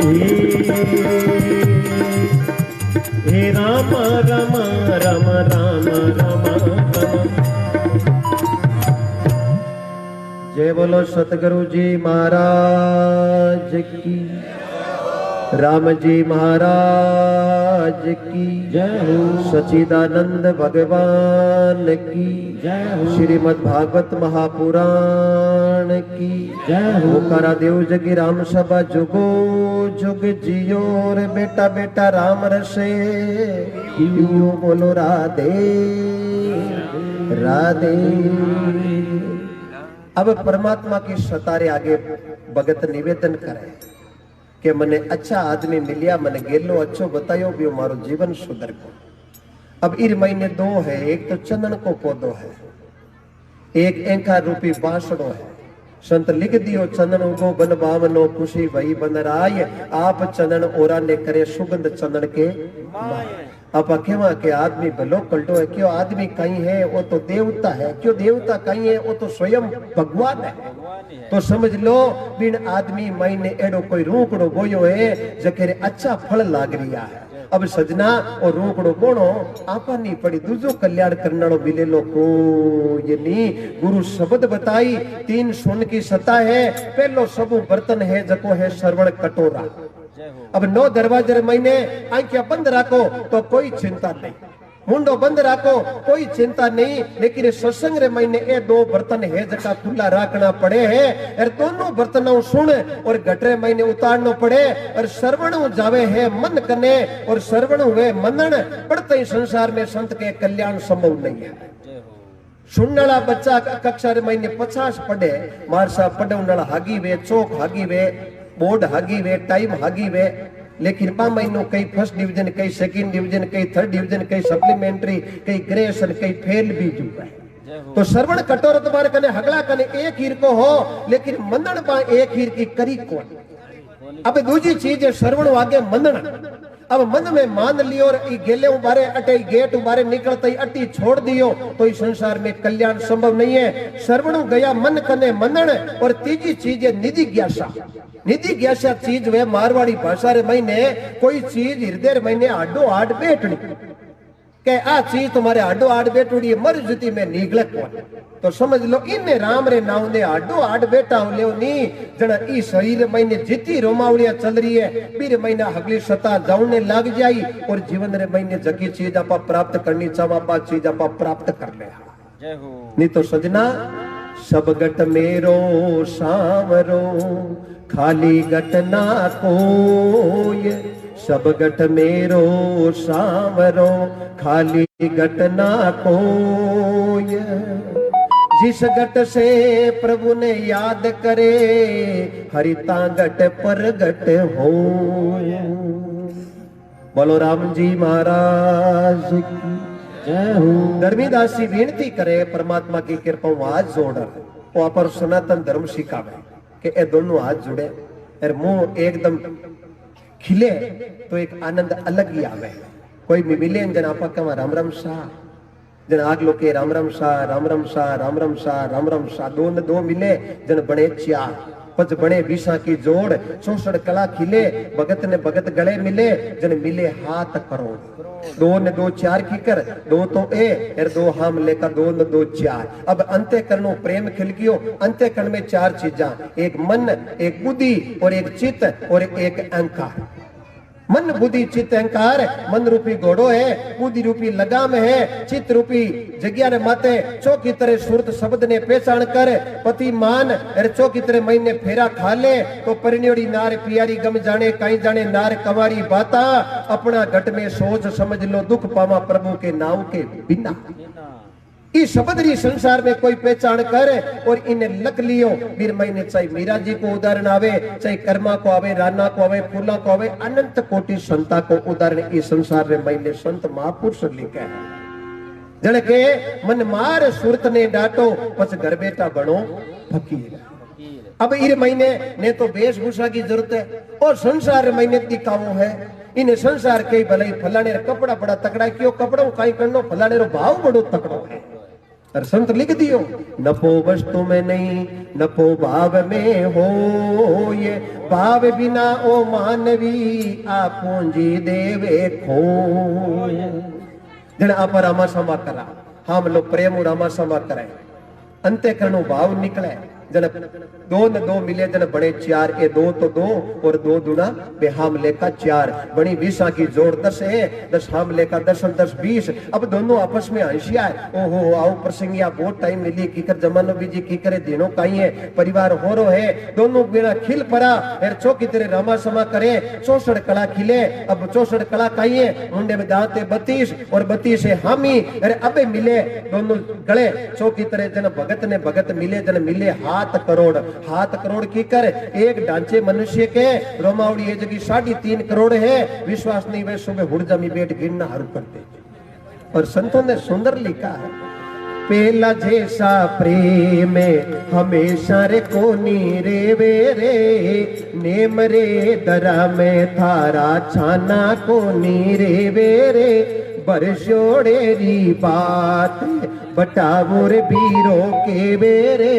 हे राम राम राम राम राम राम। जय बोलो सतगुरु जी महाराज की, राम जी महाराज की जय हो। सच्चिदानंद भगवान की जय हो। श्रीमद् भागवत महापुराण की जय हो। मुकारा देव जगी राम सभा जुगो जुग जियो रे बेटा बेटा राम रसे जियो बोलो राधे राधे। अब परमात्मा की सतारे आगे भगत निवेदन करे कि मने अच्छा आदमी मिलिया, मने गेलो अच्छो बतायो भी मारो जीवन सुधर को। अब इर महीने दो है, एक तो चंदन को पौधो है, एक एंका रूपी बांसड़ो है। संत लिख दियो चंदन उगो बन बावनो खुशी वही बन राय, आप चंदन ओरा ने करे सुगंध चंदन के माय। आप केवा के आदमी भलो कल्टो है, क्यों आदमी कहीं है वो तो देवता है, क्यों देवता कहीं है वो तो स्वयं भगवान है। तो समझ लो बिन आदमी महीने एडो कोई रूकड़ो गोयो है जखेरे अच्छा फल लाग रिया है। अब सजना और रूकड़ो बोणो आपा नहीं पड़ी, दूजो कल्याण करनाड़ो मिलेलो को ये नहीं। गुरु शब्द बताई तीन सुन की सता है, पहलो सबू बर्तन है जको है श्रवण कटोरा। अब 9 दरवाजे महीने आंखें बंद रखो तो कोई चिंता नहीं, मुंडो बंद रखो कोई चिंता नहीं, लेकिन सत्संग रे महीने ए 2 बर्तन है जका खुला रखना पड़े है। और दोनों बर्तनों सुन और घटरे महीने उतारनो पड़े। और श्रवण जावे है मन कने और श्रवण हुए मनन, पढ़ते ही संसार में संत के कल्याण संभव नहीं है। सुननाला बच्चा कक्षा रे महीने 50 पढ़े, मारसा पढ़े उनाला हागी वे, चौक हागी वे, बोर्ड हागी वे, टाइम हागी वे, लेकिन 5 महीनों कई फर्स्ट डिवीजन, कई सेकंड डिवीजन, कई थर्ड डिवीजन, कई सप्लीमेंट्री, कई ग्रेजुएशन, कई फेल भी जुआ है। तो श्रवण कटोर तुम्हारे कने हगला कने एक हीर को हो, लेकिन मंदन पा एक हीर की करी कौन। अब दूसरी चीज है श्रवण आगे मंदन। अब मन में मान लियो और गेले उबारे अटे गेट उबारे निकलते ही अटी छोड़ दियो तो इस संसार में कल्याण संभव नहीं है। श्रवण गया मन कने मनन। और तीसरी चीज है निधि ज्ञासा। निधि ज्ञासा चीज वे मारवाड़ी भाषा रे महीने कोई चीज हृदय महीने आडो आड बैठनी के आ चीज तुम्हारे आडो आड बैठुड़ी मर जती में निगलक कौन। तो समझ लो इन राम रे नाव ने आडो आड बैठा हो ले नी जना ई शरीर महीने जितनी रोमावलियां चल रही है बीर महीना हगली सता जाऊने लग जाई और जीवन रे महीने जगी चीज आपा प्राप्त करनी चावा पा चीज आपा प्राप्त कर ले। जय हो। नहीं तो सजना सब गट मेरो सावरो खाली गट ना कोय, सब गट मेरो सावरो खाली गट ना कोय। जिस गट से प्रभु ने याद करे हरिता गट पर गट हो। बोलो राम जी महाराज की जय हो। धर्मीदास जी विनती करे परमात्मा की कृपा हाथ जोड़ वो पर सनातन धर्म सिखावे कि ए दोनों हाथ जुड़े और मुंह एकदम खिले तो एक आनंद अलग ही आवे। कोई भी मिले जन आपा कहा राम राम शाह, जन आग लोके राम राम शाह राम राम शाह राम राम शाह राम राम शाह, दो न दो मिले जन बने 4 पच बने 20 की जोड़ 64 कला खिले भगत ने भगत गले मिले जन मिले हाथ करोड़। 2 न 2 4 की कर 2 तो ए और 2 हम लेकर 2 न 2 4। अब अंत्यकरणों प्रेम खिलकियो अंत्यकरण में 4 चीजा, एक मन एक बुद्धि और एक चित्त और एक अहंकार। मन बुद्धि चित्त अहंकार मन रूपी घोड़ो है, बुद्धि रूपी लगाम है, चित्त रूपी जग्या रे माते चौकी तरह सुरत शब्द ने पहचान कर पति मान अरे चौकी तरह महीने फेरा खा ले तो परिणयोड़ी नार पियारी गम जाने कहीं जाने नार कवारी बाता। अपना घट में सोच समझ लो दुख पावा प्रभु के नाम के बिना। इस शब्द री संसार में कोई पहचान कर और इन्हें लग लियो वीर महीने चाहे मीरा जी को उदाहरण आवे, चाहे कर्मा को आवे, राना को आवे, फूला को आवे, अनंत कोटि संता को उदाहरण इस संसार में महीने संत महापुरुष लिखे हैं। जन के मन मार सुरत ने डांटो पछ घर बेटा बनो फकीर। अब इस महीने ने तो वेशभूषा की जरूरत है और संसार महीने दिखावो है। इन्हें संसार के भले फलाने कपड़ा बड़ा तकड़ा, क्यों कपड़ों कहीं करनो फलाने रो भाव बड़ो तकड़ो है। और संत लिख दियो, नफो वस्तु में नहीं नफो भाव में हो, ये भाव बिना ओ मानवी आ पूंजी देवे खो। जन आप रामा समा करा, हम लोग प्रेम रामा समा करे, अंते करणु भाव निकले। जन दो न दो मिले जन बड़े चार, ए दो तो दो और दो दुना बे हामले का चार, बड़ी 20 की जोड़ 10 है, 10 हामले का 10 10 20। अब दोनों आपस में हंसिया है, ओहो आओ प्रसंगिया बहुत टाइम मिली की कर जमानो बीजी की करे दिनों काई है, परिवार हो रो है, दोनों बिना खिल परा एर चौकी तेरे रामा समा करे, चौसठ कला खिले। अब 64 कला काई है, मुंडे में दांत 32 और 32 है हामी, अरे अबे मिले दोनों गले चौकी तरह जन भगत ने भगत मिले, जन मिले हाथ करोड़ की कर एक ढांचे मनुष्य के रोमावड़ी ये जगह 3.5 करोड़ है, विश्वास नहीं वे सुबह हुड़ जमी बैठ गिनना हरू करते। और संतों ने सुंदर लिखा है, पेला जैसा प्रेम हमेशा रे कोनी रे वे रे, नेम रे दरा में थारा छाना कोनी रे वे रे, बरसोड़े री बात बटावो रे बीरो के बेरे,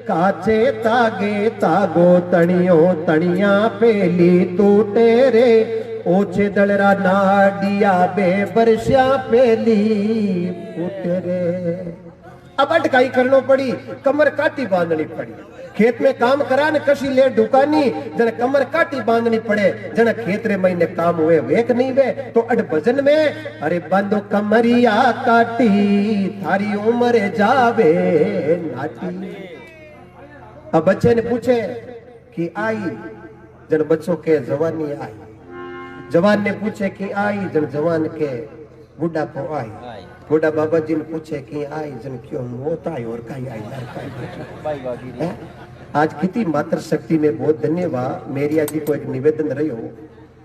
काचे तागे तागो तणियो तणिया पेली टूटे रे, ओछे दलरा नाडिया बे बरसिया पेली फूटे रे। अब अटकाई करनो पड़ी, कमर काटी बांधनी पड़ी, खेत में काम करा न कशी ले दुकानी, जन कमर काटी बांधनी पड़े, जन खेत रे महीने काम हुए वेक नहीं वे तो अड भजन में, अरे बंदो कमरिया काटी थारी उम्र जावे नाटी। अब बच्चे ने पूछे कि आई, जन बच्चों के जवानी आई, जवान ने पूछे कि आई, जन जवान के बुढ़ा को आई, बुढ़ा बाबा जी ने पूछे कि आई, जन क्यों मौत आई और कहीं आई। आज कितनी मात्र शक्ति में बहुत धन्यवाद। मेरिया जी को एक निवेदन रही हो,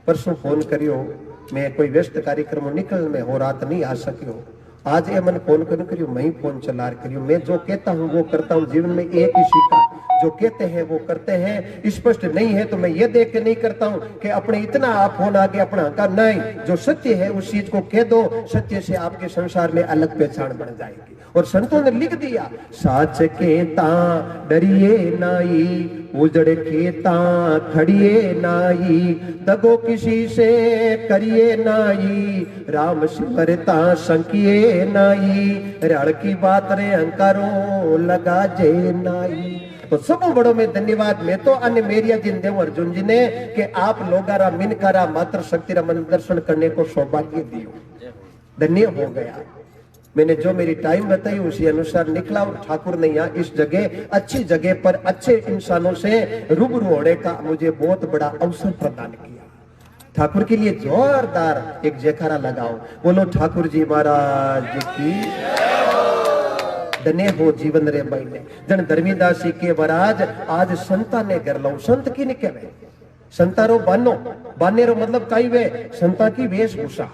परसों फोन करियो, मैं कोई व्यस्त कार्यक्रम निकल में हो रात नहीं आ सकियो, आज ये मन फोन करियो, मैं ही फोन चला करियो। मैं जो कहता हूँ वो करता हूँ, जीवन में एक ही सीखा, जो कहते हैं वो करते हैं। स्पष्ट नहीं है तो मैं ये देख के नहीं करता हूँ कि अपने इतना आप फोन आगे अपना का नहीं, जो सत्य है उस चीज को कह दो, सत्य से आपके संसार में अलग पहचान बन जाएगी। और संतों ने लिख दिया, साच केता डरिए नाई, उजड़ खेता खड़िए नाई, दगो किसी से करिए नाई, राम सिमरता संकिए नाई, रण की बात रे अंकारो लगा जे नाई। तो सब बड़ों में धन्यवाद। मैं तो अन्य मेरिया जिन देव अर्जुन जी ने कि आप लोगारा मिनकारा मात्र शक्ति रा मन दर्शन करने को सौभाग्य दियो, धन्य हो गया। मैंने जो मेरी टाइम बताई उसी अनुसार निकला, और ठाकुर ने यहाँ इस जगह अच्छी जगह पर अच्छे इंसानों से रूबरू होने का मुझे बहुत बड़ा अवसर प्रदान किया। ठाकुर के लिए जोरदार एक जयकारा लगाओ, बोलो ठाकुर जी महाराज की धन्य हो जीवन रे महीने। जन धर्मीदासी के वराज आज संता ने कर लो, संत की ने कहवे, संतारो बानो, बाने रो मतलब काई वे संता की वेशभूषा,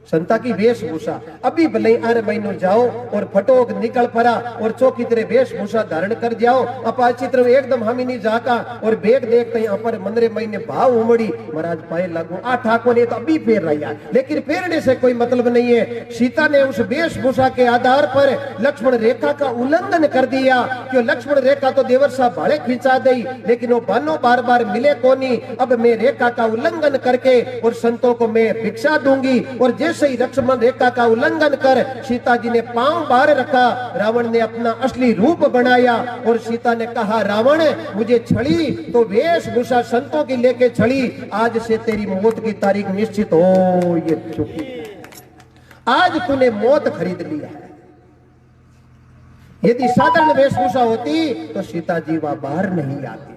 संता की वेशभूषा। अभी भले आर महीनो जाओ और फटोक निकल पड़ा और चौकी तरह वेशभूषा धारण कर जाओ, अपा चित्र एकदम हम ही नहीं जाका और बेग देखते यहाँ पर मंदरे महीने भाव उमड़ी महाराज पाए लागू आ ठाकुर ने तो अभी फेर रहा, लेकिन फेरने से कोई मतलब नहीं है। सीता ने उस वेशभूषा के आधार पर लक्ष्मण रेखा का उल्लंघन कर दिया, क्यों लक्ष्मण रेखा तो देवर साहब भाड़े खिंचा दी, लेकिन वो बानो बार बार मिले कोनी। अब मैं रेखा का उल्लंघन करके और संतों को मैं भिक्षा दूंगी, और जैसे ही लक्ष्मण रेखा का उल्लंघन कर सीता जी ने पांव बाहर रखा, रावण ने अपना असली रूप बनाया और सीता ने कहा रावण मुझे छड़ी तो वेशभूषा संतों की लेके छड़ी, आज से तेरी मौत की तारीख निश्चित हो ये चुकी, आज तूने मौत खरीद लिया है। यदि साधारण वेशभूषा होती तो सीता जी वहां बाहर नहीं आती।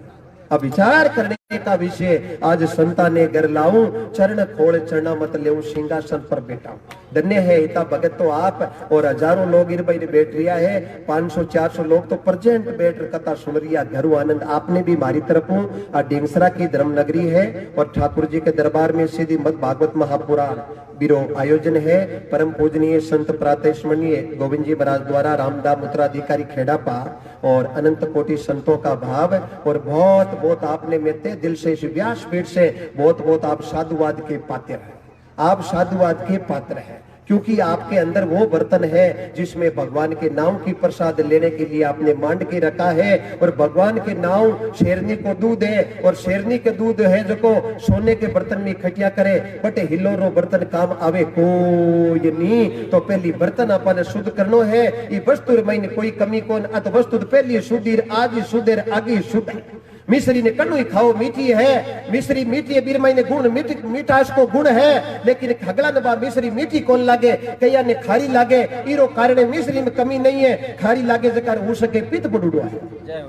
अब विचार करने का विषय आज संता ने घर लाऊं, चरण खोल चरना मत ले सिंहासन पर बैठा। धन्य है इतना भगत तो आप, और हजारों लोग इर भाई बैठ रिया है, 500-400 लोग तो प्रेजेंट बैठ कथा सुन रिया। घरू आनंद आपने भी हमारी तरफ हूँ। डेंगसरा की धर्म नगरी है और ठाकुर जी के दरबार में सीधी मत भागवत महापुराण बिरो आयोजन है। परम पूजनीय संत प्रातस्मरणीय गोविंद जी महाराज द्वारा रामदास उत्तराधिकारी खेड़ापा और अनंत कोटि संतों का भाव, और बहुत बहुत आपने मेते दिल से व्यासपीठ से बहुत बहुत आप साधुवाद के पात्र हैं, आप साधुवाद के पात्र हैं। क्योंकि आपके अंदर वो बर्तन है जिसमें भगवान के नाम की प्रसाद लेने के लिए आपने मांड के रखा है। और भगवान के नाम शेरनी को दूध है, और शेरनी के दूध है जो को सोने के बर्तन में इकट्ठा करे, बट हिलोरो बर्तन काम आवे कोई नहीं। तो पहली बर्तन आपने शुद्ध करनो है। ये वस्तु में कोई कमी कौन, अत वस्तु पहली शुद्धि आज शुद्ध आगे शुद्ध। मिश्री ने कन्नु खाओ मीठी है, मिश्री मीठी है, बीरमाई ने गुण मीठास को गुण है, लेकिन खगला नबा मिश्री मीठी कौन लागे, कया ने खारी लागे। इरो कारण मिश्री में कमी नहीं है, खारी लागे जकर हो सके पित्त बडूडो है,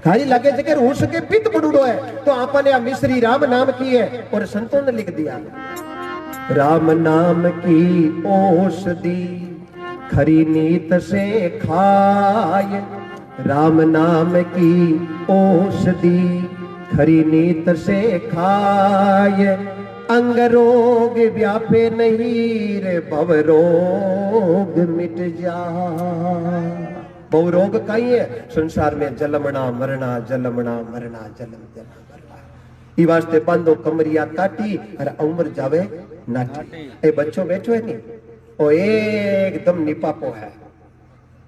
खारी लागे जकर हो सके पित्त बडूडो है। तो आपने आ मिश्री राम नाम की है, और संतों ने लिख दिया राम नाम की औषधि खरी नीत से खाए, राम नाम की औषधि खरी नीत से खाए, अंग रोग व्यापे नहीं रे भव रोग मिट जाए। बहु रोग कई है संसार में, जलमना मरना जलमना मरना जलम जना मरना। ई वास्ते बांधो कमरिया काटी और उम्र जावे नाटी। ए बच्चों बैठो है नहीं, ओ एकदम निपापो है।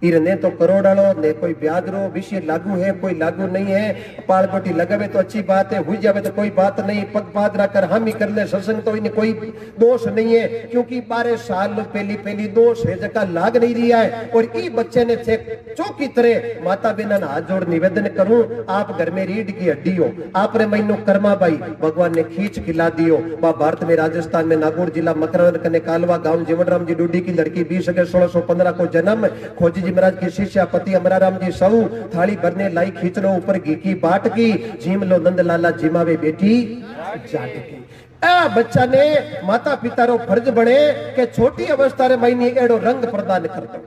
इरने तो करोड़ालो ने कोई ब्याज रो विषय लागू है, कोई लागू नहीं है। पाल पट्टी लगावे तो अच्छी बात है, हुई जावे तो कोई बात नहीं। पग पादरा कर हम ही कर ले सत्संग तो इन्हें कोई दोष नहीं है, क्योंकि 12 साल पहली दोष है जका लाग नहीं रहा है। और ई बच्चे ने चौकी तरह माता बिना हाथ जोड़ निवेदन करूं, आप घर में रीढ़ की हड्डी हो, आपने मैनो कर्मा भाई भगवान ने खींच खिला दियो। वह भारत में राजस्थान में नागौर जिला मकरवन कने कालवा गांव जीवनराम जी डूडी की लड़की 20 अगस्त 1615 को जन्म। खोजी महाराज की शिष्या पति अमराराम जी सऊ थाली भरने लाई, खींच लो ऊपर घी की बाट की, जीम लो नंद लाला जिमावे बेटी जाट की। बच्चा ने माता पिता रो फर्ज बने के छोटी अवस्था रे महीने एड़ो रंग प्रदान कर दो।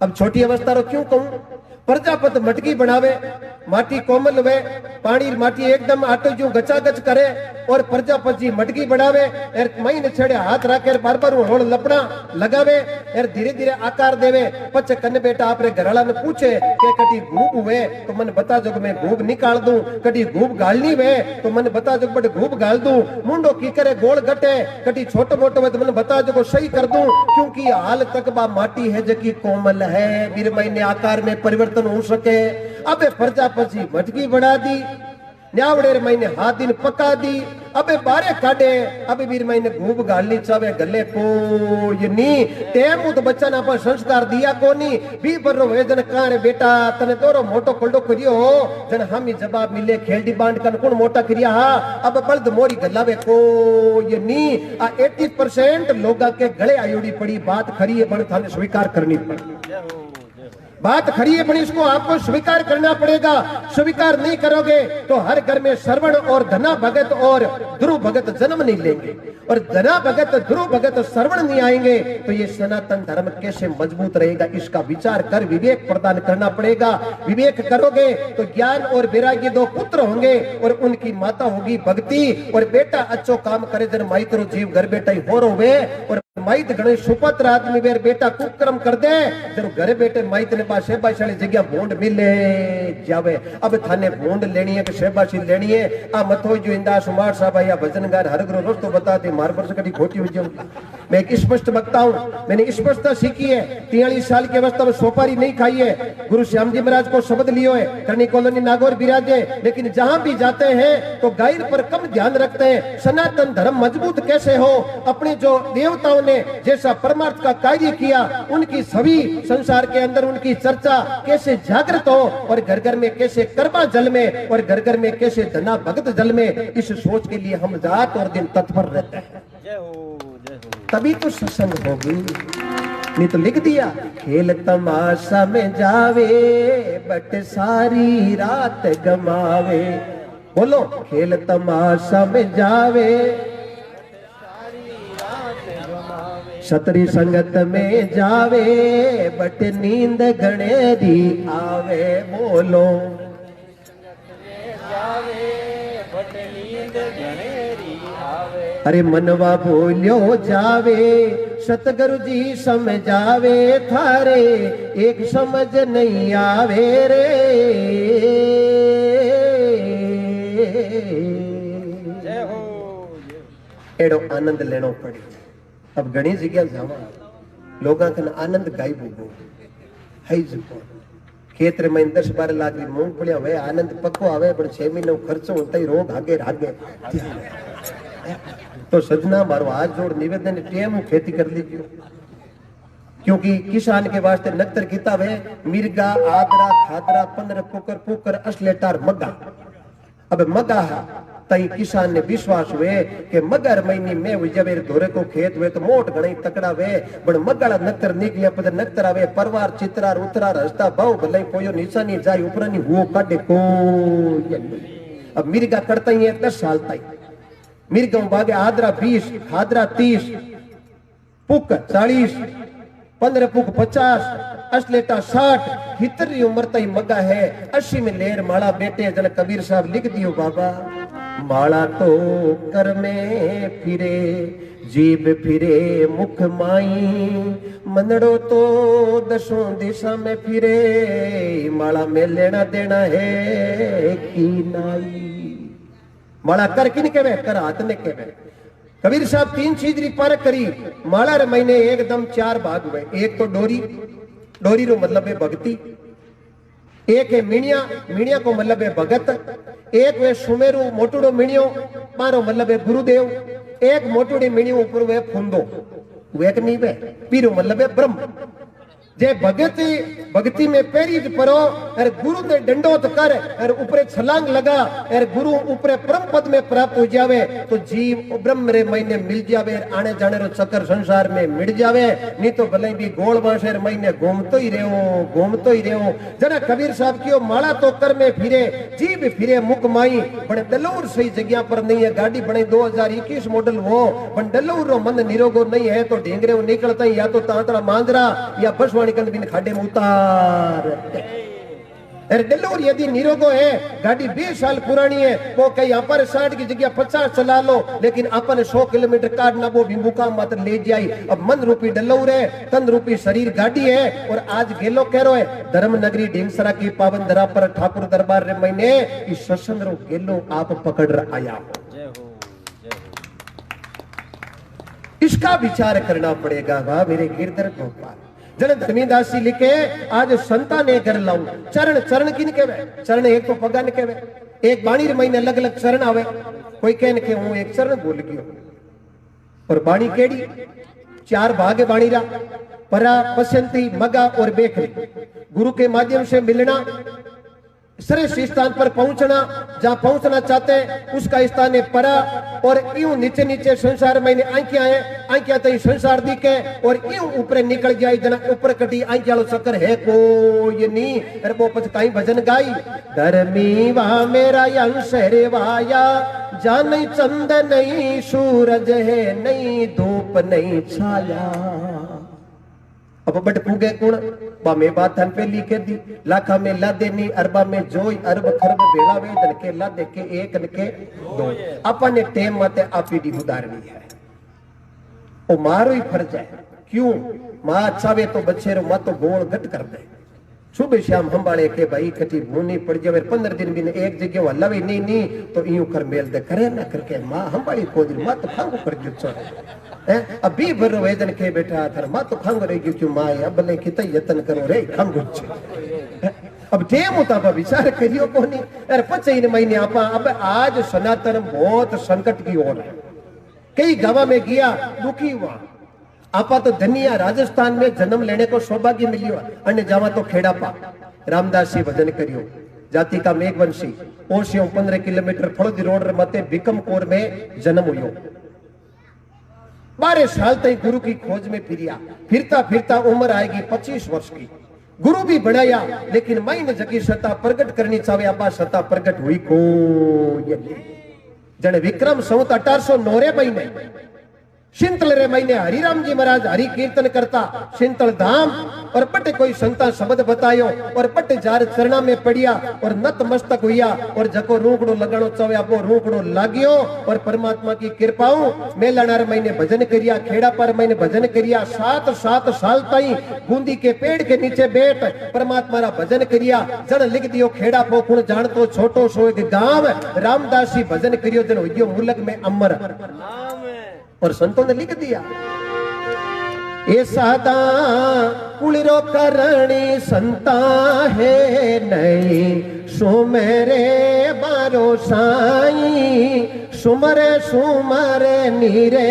अब छोटी अवस्था रो क्यों कहूं, प्रजापत मटकी बनावे, माटी कोमल वे, पानी माटी एकदम आटो जो गचागच करे, और प्रजापत जी मटकी बनावे, एर महीने छेड़े हाथ रखे बार बार होड़ लपड़ा लगावे, एर धीरे धीरे आकार देवे। पच कन बेटा आपरे घरवाला ने पूछे के कटी घूब हुए तो मन बता जो मैं घूब निकाल दूं, कटी घूब गालनी वे तो मन बता जो बट घूब गाल दूं, मुंडो की करे गोल गटे, कटी छोटो मोटो वे तो मन बता जो सही कर दूं, क्योंकि हाल तक बा माटी है जकी कोमल है, वीर महीने आकार में परिवर्तन हो सके। अबे प्रजापति मटकी बना दी, न्यावड़े महीने हाथ दिन पका दी, अबे बारे काटे, अबे वीर महीने घूब गालनी चावे गले को ये नी टेम तो बच्चा ना पर संस्कार दिया कोनी। बी बरो वेजन कारे बेटा तने तोरो मोटो कोल्डो करियो हो, जन हम ही जवाब मिले खेलडी बांड कन कौन मोटा करिया हा। अब बल्द मोरी गलावे को ये नी। आ 80% लोगा के गले आयोड़ी पड़ी बात खरी है, बन थाने स्वीकार करनी पड़ी। बात खरी है, पर इसको आपको स्वीकार करना पड़ेगा। स्वीकार नहीं करोगे तो हर घर में श्रवण और धना भगत और ध्रुव भगत जन्म नहीं लेंगे, और धना भगत ध्रुव भगत श्रवण नहीं आएंगे तो ये सनातन धर्म कैसे मजबूत रहेगा, इसका विचार कर विवेक प्रदान करना पड़ेगा। विवेक करोगे तो ज्ञान और वैराग्य 2 पुत्र होंगे, और उनकी माता होगी भक्ति, और बेटा अच्छो काम करे जन माइतरो जीव घर बेटा ही हो रोवे, और माइत गणेश सुपत्र आदमी वेर बेटा कुक्रम कर दे जब घरे बेटे माइत ने पास सेबाशाली जगह भोंड मिले जावे। अब थाने भोंड लेनी है कि सेबाशी लेनी है, आ मथो जो इंदास उमार साहब या भजनगार हर ग्रो रोज तो बता दे मार पर से कभी खोटी हो जाऊं। मैं एक स्पष्ट वक्ता हूं, मैंने स्पष्टता सीखी है। 43 साल की अवस्था में सोपारी नहीं खाई है, गुरु श्याम जी महाराज को शब्द लियो है, करनी कॉलोनी नागौर विराजे, लेकिन जहां भी जाते हैं तो गायर पर कम ध्यान रखते हैं। सनातन धर्म मजबूत कैसे हो, अपने जो देवताओं ने जैसा परमार्थ का कार्य किया उनकी सभी संसार के अंदर उनकी चर्चा कैसे जागृत हो, और घर घर में कैसे कर्मा जल में, और घर घर में कैसे धना भगत जल में, इस सोच के लिए हम रात और दिन तत्पर रहते हैं। तभी तो सत्संग होगी, नहीं तो लिख दिया खेल तमाशा में जावे बट सारी रात गमावे। बोलो खेल तमाशा में जावे सतरी संगत में जावे बट नींद गणेरी आवे। बोलो अरे मनवा बोलियो जावे सतगुरु जी समझावे, थारे एक समझ नहीं आवे रे। एड़ो आनंद लेनो पड़ी। अब घणी जगह जावा लोगा कन आनंद गायब हो गयो है जको खेत रे में 10-12 लाख री मूंगफली हवे आनंद पक्को आवे पण 6 महीना खर्चो होता ही रोग आगे रागे तो सजना मारो हाथ जोड़ निवेदन टेम खेती कर लीजिए क्योंकि किसान के वास्ते नक्तर किताब है मिर्गा आदरा खादरा 15 पुकर पुकर असलेटार मग्गा अब मग्गा तई किसान ने विश्वास हुए कि मगर महीने में जब धोरे को खेत हुए तो मोट घणी तकड़ा वे बड़ मगाड़ा नक्तर निकलिया पद नक्तर आवे परवार चित्रार उतरार हस्ता भाव भले पोयो निशानी जाय उपरानी हुओ काटे को अब मिर्गा करता ही 10 साल ताई मिर्गा भागे आदरा 20 खादरा 30 पुक 40 15 पुक 50 असलेटा 60 हितरी उम्र तई मगा है 80 में लेर माला बेटे जन कबीर साहब लिख दियो बाबा माला तो कर में फिरे जीभ फिरे मुख माई मनड़ो तो दसों दिशा में फिरे माला में लेना देना है की नाई माला कर किन केवे कर हाथ ने केवे कबीर साहब 3 चीज री पर करी माला रे महीने एकदम 4 भाग हुए एक तो डोरी डोरी रो मतलब है भक्ति एक है मीणिया मीणिया को मतलब है भगत एक वे सुमेरु मोटुड़ो मीणियो मारो मतलब है गुरुदेव एक मोटुड़ी मीणियो ऊपर वे फुंदो वे एक नहीं वे पीरो मतलब है ब्रह्म जे भगति भक्ति में पेरीज परो और गुरु ने दंडोत कर और ऊपर छलांग लगा और गुरु ऊपर परम पद में प्राप्त हो जावे तो जीव ब्रह्म रे महीने मिल जावे आने जाने रो चक्कर संसार में मिट जावे नहीं तो भले भी गोल बांसर महीने घूमतो ही रहो जना कबीर साहब की माला तो कर में फिरे जीव फिरे मुख माई बड़े दलौर सही जगह पर नहीं है गाड़ी बने 2021 मॉडल हो पण दलौर रो मन निरोगो नहीं है तो ढेंगरे निकलता या तो तांतरा मांजरा या बस बिन खाडे में उतार डल्लूर यदि निरोगो है गाड़ी 20 साल पुरानी है वो कहीं यहाँ पर 60 की जगह 50 चला लो लेकिन अपन 100 किलोमीटर काटना वो भी मुकाम मात्र ले जाई अब मन रूपी डल्लूर है तन रूपी शरीर गाड़ी है और आज गेलो कह रो है धर्म नगरी ढींगसरा की पावन धरा पर ठाकुर दरबार रे महीने इस सत्संग रो गेलो आप पकड़ आया इसका विचार करना पड़ेगा वाह मेरे गिरधर गोपाल जन धर्मीदास जी लिखे आज संता ने कर लाऊं चरण चरण किन केवे चरण एक तो भगवान केवे एक बाणी रे महीने अलग अलग चरण आवे कोई कहन के हूं एक चरण भूल गयो और बाणी केड़ी 4 भाग है बाणी रा परा पसंती मगा और बेखरी गुरु के माध्यम से मिलना श्रेष्ठ स्थान पर पहुंचना जहां पहुंचना चाहते हैं उसका स्थान है परा और यूं नीचे नीचे संसार में आंखियां है आंखियां तो संसार दिखे और यूं ऊपर निकल जाए जना ऊपर कटी आंखियां लो चक्कर है को ये नहीं अरे वो पछ काई भजन गाई धर्मी वा मेरा अंश रे वाया जा नहीं चंद नहीं सूरज है नहीं धूप नहीं छाया अब बट पूगे कुण बा में बात हन पे लिखे दी लाखा में ला देनी अरबा में जोई अरब खरब बेड़ा वे दन के ला दे के एक न के दो अपन टेम मते आपीडी उदारनी है ओ मारो ही फर्ज है क्यों मां चावे तो बच्चे रो मत गोल गट कर दे सुबह शाम हंबाड़े के भाई कटी भूनी पड़ जावे 15 दिन भी एक जगह हलावे नहीं तो यूं कर मेल दे करे ना करके मां हंबाड़ी को दिन मत फांगो कर जो छोड़ अभी भरो वेदन के बेटा थर मत फांगो रे क्यों मां अब ले कित यत्न करो रे फांगो छे अब टेम उताबा विचार करियो कोनी अरे 25 महीने आपा अब आज सनातन बहुत संकट की ओर है कई गांव में गया दुखी हुआ आपा तो धनिया राजस्थान में जन्म लेने को सौभाग्य मिलियो अन्य जावा तो खेड़ापा रामदास जी भजन करियो जाति का मेघवंशी ओशियों 15 किलोमीटर फड़ोदी रोड मते बिकमकोर में जन्म हुयो 12 साल तक गुरु की खोज में फिरिया फिरता फिरता उम्र आएगी 25 वर्ष की गुरु भी बनाया लेकिन माइन जगी सत्ता प्रकट करनी चाहे आपा सत्ता प्रकट हुई को जने विक्रम संवत 1809 महीने शिंतल रे महीने हरिराम जी महाराज हरि कीर्तन करता शिंतल धाम और पट कोई संता शब्द बतायो और पट जार चरणा में पड़िया और नत मस्तक हुआ और जको रूकड़ो लगानो चाहे आपो रूकड़ो लागियो और परमात्मा की कृपाओं मेलानार महीने भजन करिया खेड़ा पर महीने भजन करिया 7 साल ताई बूंदी के पेड़ के नीचे बैठ परमात्मा रा भजन करिया जन लिख दियो खेड़ा पोखुण जान तो छोटो सो एक गांव रामदासी भजन करियो जन हुइयो मुलक में अमर और संतों ने लिख दिया ये सादा कुളിरो करणी संता है नहीं सुमेरे बारो साई सुमरे सुमरे नीरे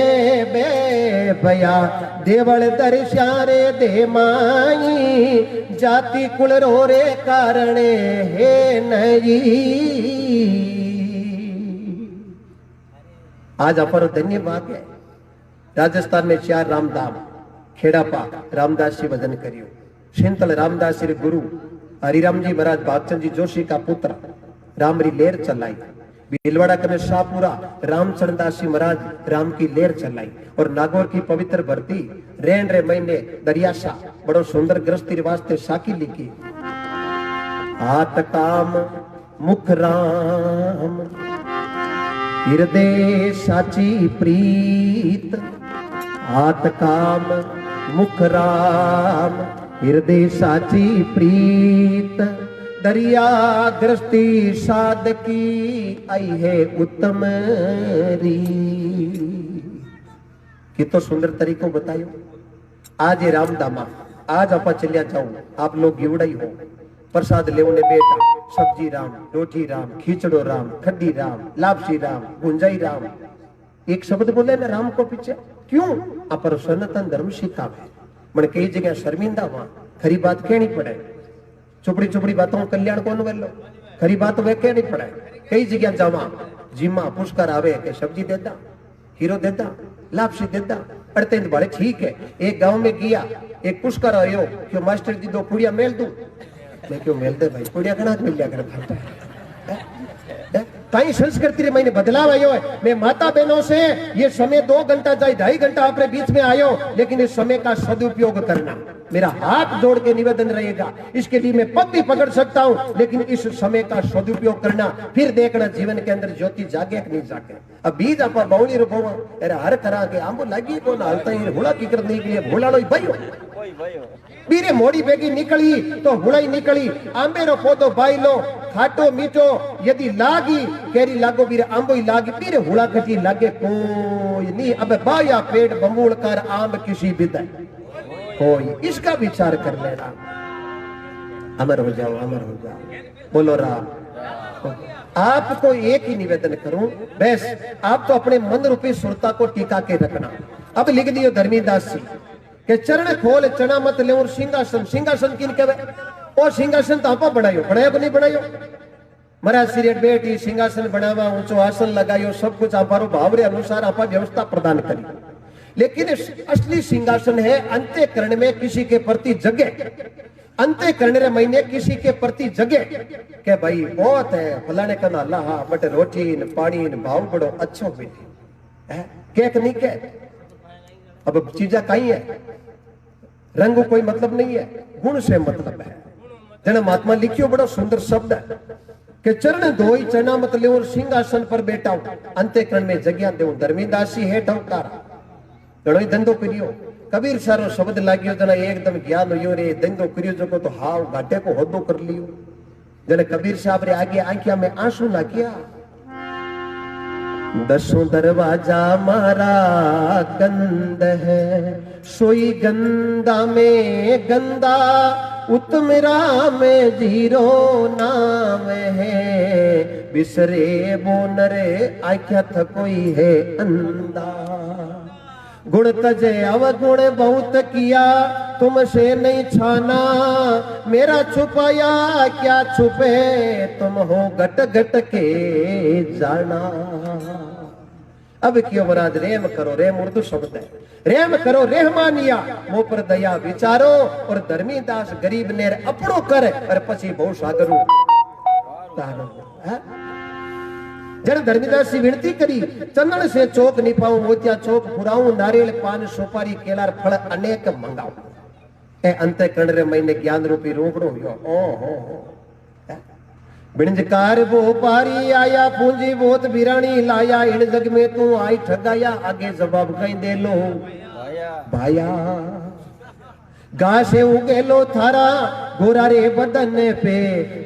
बे भया देवल दर्शारे दे माई जाति कुळरो रे कारणे हे नहीं। आज अपर धन्यवाद है। राजस्थान में 4 रामधाम खेड़ापा रामदास जी भजन करियो। शिंतल रामदास जी गुरु हरिराम जी महाराज भागचंद जी जोशी का पुत्र रामरी लेर चलाई। भीलवाड़ा कने शाहपुरा रामचंद्र दास जी महाराज राम की लेर चलाई। और नागौर की पवित्र भरती रेन रे महीने दरियाशा बड़ो सुंदर गृहस्थी वास्ते साकी लिखी। हाथ काम मुख राम हृदय साची प्रीत। हाथ काम मुख राम हृदय साची प्रीत। दरिया गृहस्थी साधकी आई है उत्तम री। कितो सुंदर तरीको बतायो। आज ये रामदामा आज आप चलिया जाओ आप लोग गिवड़ाई हो प्रसाद लेवने बेटा सब्जी राम रोटी राम खींचड़ो राम खड्डी राम लापसी राम गुंजाई राम एक शब्द बोले ना राम को पीछे क्यों अपर सनातन धर्म सिखावे। मन कई जगह शर्मिंदा वहां खरी बात कहनी पड़े। चुपड़ी चुपड़ी बातों कल्याण कौन वेलो खरी बात वे कहनी पड़े। कई जगह जावा जिमा पुष्कर आवे के सब्जी देता हीरो देता लापसी देता अड़ते बाड़े ठीक है। एक गांव में गया एक पुष्कर आयो क्यों मास्टर जी 2 पुड़िया मेल दूं। मैं क्यों मेल दे भाई पुड़िया कना मिल लिया कर कई संस्कृति रे मैंने बदलाव आयो है। मैं माता बहनों से ये समय 2 घंटा जाए 2.5 घंटा अपने बीच में आयो लेकिन इस समय का सदुपयोग करना मेरा हाथ जोड़ के निवेदन रहेगा। इसके लिए मैं पग भी पकड़ सकता हूं लेकिन इस समय का सदुपयोग करना फिर देखना जीवन के अंदर ज्योति जागे कि नहीं जागे। अब बीज आप बावली रो बोवा अरे हर करा के आंबो लागी को ना हलता ही हुड़ा की कर नहीं के लिए भोलाड़ो भाईयो बीरे मोड़ी बेगी निकली तो हुड़ाई निकली। आंबे रो पौधो भाई लो खाटो मीठो यदि लागी केरी लागो बीरे आंबो ही लागी बीरे हुड़ा कटी लागे कोई नहीं। अब बाया पेड़ बंबूल कर आंब किसी बिदय कोई इसका विचार कर लेना। अमर हो जाओ अमर हो जाओ बोलो राम। आपको एक ही निवेदन करूं बस आप तो अपने मन रूपी सुरता को टिका के रखना। अब लिख दियो धर्मीदास जी के चरण खोल चना मत ले और सिंहासन सिंहासन किन कहवे ओ सिंहासन तो आपा बनायो बनायो को नहीं बनायो। महाराज श्री बेटी सिंहासन बनावा ऊंचो आसन लगायो सब कुछ आपारो भावरे अनुसार आपा व्यवस्था प्रदान करी। लेकिन असली सिंहासन है अंतःकरण में किसी के प्रति जगह। अंतःकरण रे महीने किसी के प्रति जगह के भाई बहुत है फलाने का ना ला बट रोटी न पानी न भाव बड़ो अच्छो बेटी है केक नहीं के। अब चीजा कहीं है रंग कोई मतलब नहीं है गुण से मतलब है। जना महात्मा लिखियो बड़ो सुंदर शब्द है कि चरण धोई चना मत ले और सिंहासन पर बैठा हूं अंतःकरण में जगह दे धर्मीदासी है ठौकारा घणो ही धंधो करियो। कबीर सारो शब्द लागियो जना एकदम ज्ञान हुयो रे धंधो करियो जो तो हाव घाटे को होदो कर लियो। जने कबीर साहब रे आगे आंखिया में आंसू ना किया। 10 दरवाजा मारा गंद है सोई गंदा में गंदा उत्तम राम जीरो नाम है बिसरे बोनरे आख्या था कोई है अंधा। गुण तजे अवगुण बहुत किया तुमसे नहीं छाना मेरा छुपाया क्या छुपे तुम हो घट घट के जाना। अब क्यों महाराज रेम करो रेम उर्दू शब्द है रेम करो रहमानिया मुंह पर दया विचारो और धर्मीदास गरीब नेर अपनो कर और पछी बहु सागरू जन धर्मीदास से विनती करी चंदन से चौक निपाऊं मोतिया चौक पुराऊं नारियल पान सुपारी केलार फल अनेक मंगाऊं। ए अंतःकरण रे महीने ज्ञान रूपी रोकड़ो हो ओ बिणजकार वो पारी आया पूंजी बहुत बिरानी लाया इन जग में तू आई ठगाया आगे जवाब कहीं दे लो भाया। घासे उगेलो थारा गोरा रे बदन पे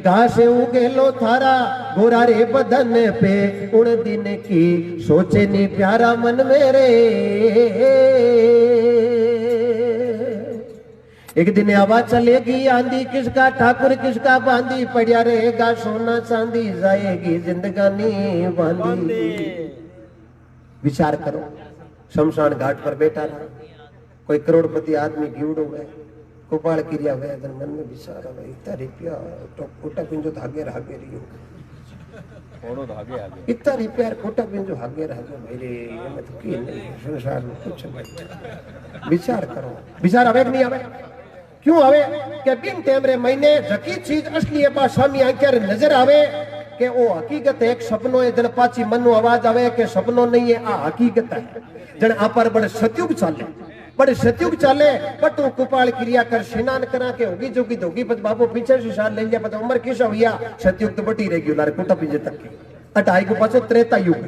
घासे उगेलो थारा गोरा रे बदन पे उन दिन की सोचे नी प्यारा मन मेरे एक दिन आवाज चलेगी आंधी किसका ठाकुर किसका बांधी पड़िया रहेगा सोना चांदी जाएगी जिंदगानी बांधी। विचार करो शमशान घाट पर बैठा रहा कोई करोड़पति आदमी गिवड़ो है गोपाल क्रिया हुए मन में विचार है इतना रुपया तो कोटा पिंजो धागे रागे रियो इतना रुपया कोटा पिंजो हागे रागे भाई रे ये मैं तो की नहीं संसार में कुछ नहीं। विचार करो विचार आवे कि नहीं आवे क्यों आवे के बिन टेमरे महीने जकी चीज असली है भाषा में आकर नजर आवे के वो हकीकत है एक सपनो है जन पाची मन नो आवाज आवे के सपनो नहीं है आ हकीकत है जन आ पर बड़े सतयुग चाले बड़े सतयुग चाले बट तू कुपाल क्रिया कर स्नान करा के होगी जोगी दोगी पत बाबू पीछे से शान ले लिया पत उम्र किस हुआ सतयुग तो बटी रहेगी लारे कोटा पिंजे तक की अटाई को पाछो त्रेता युग।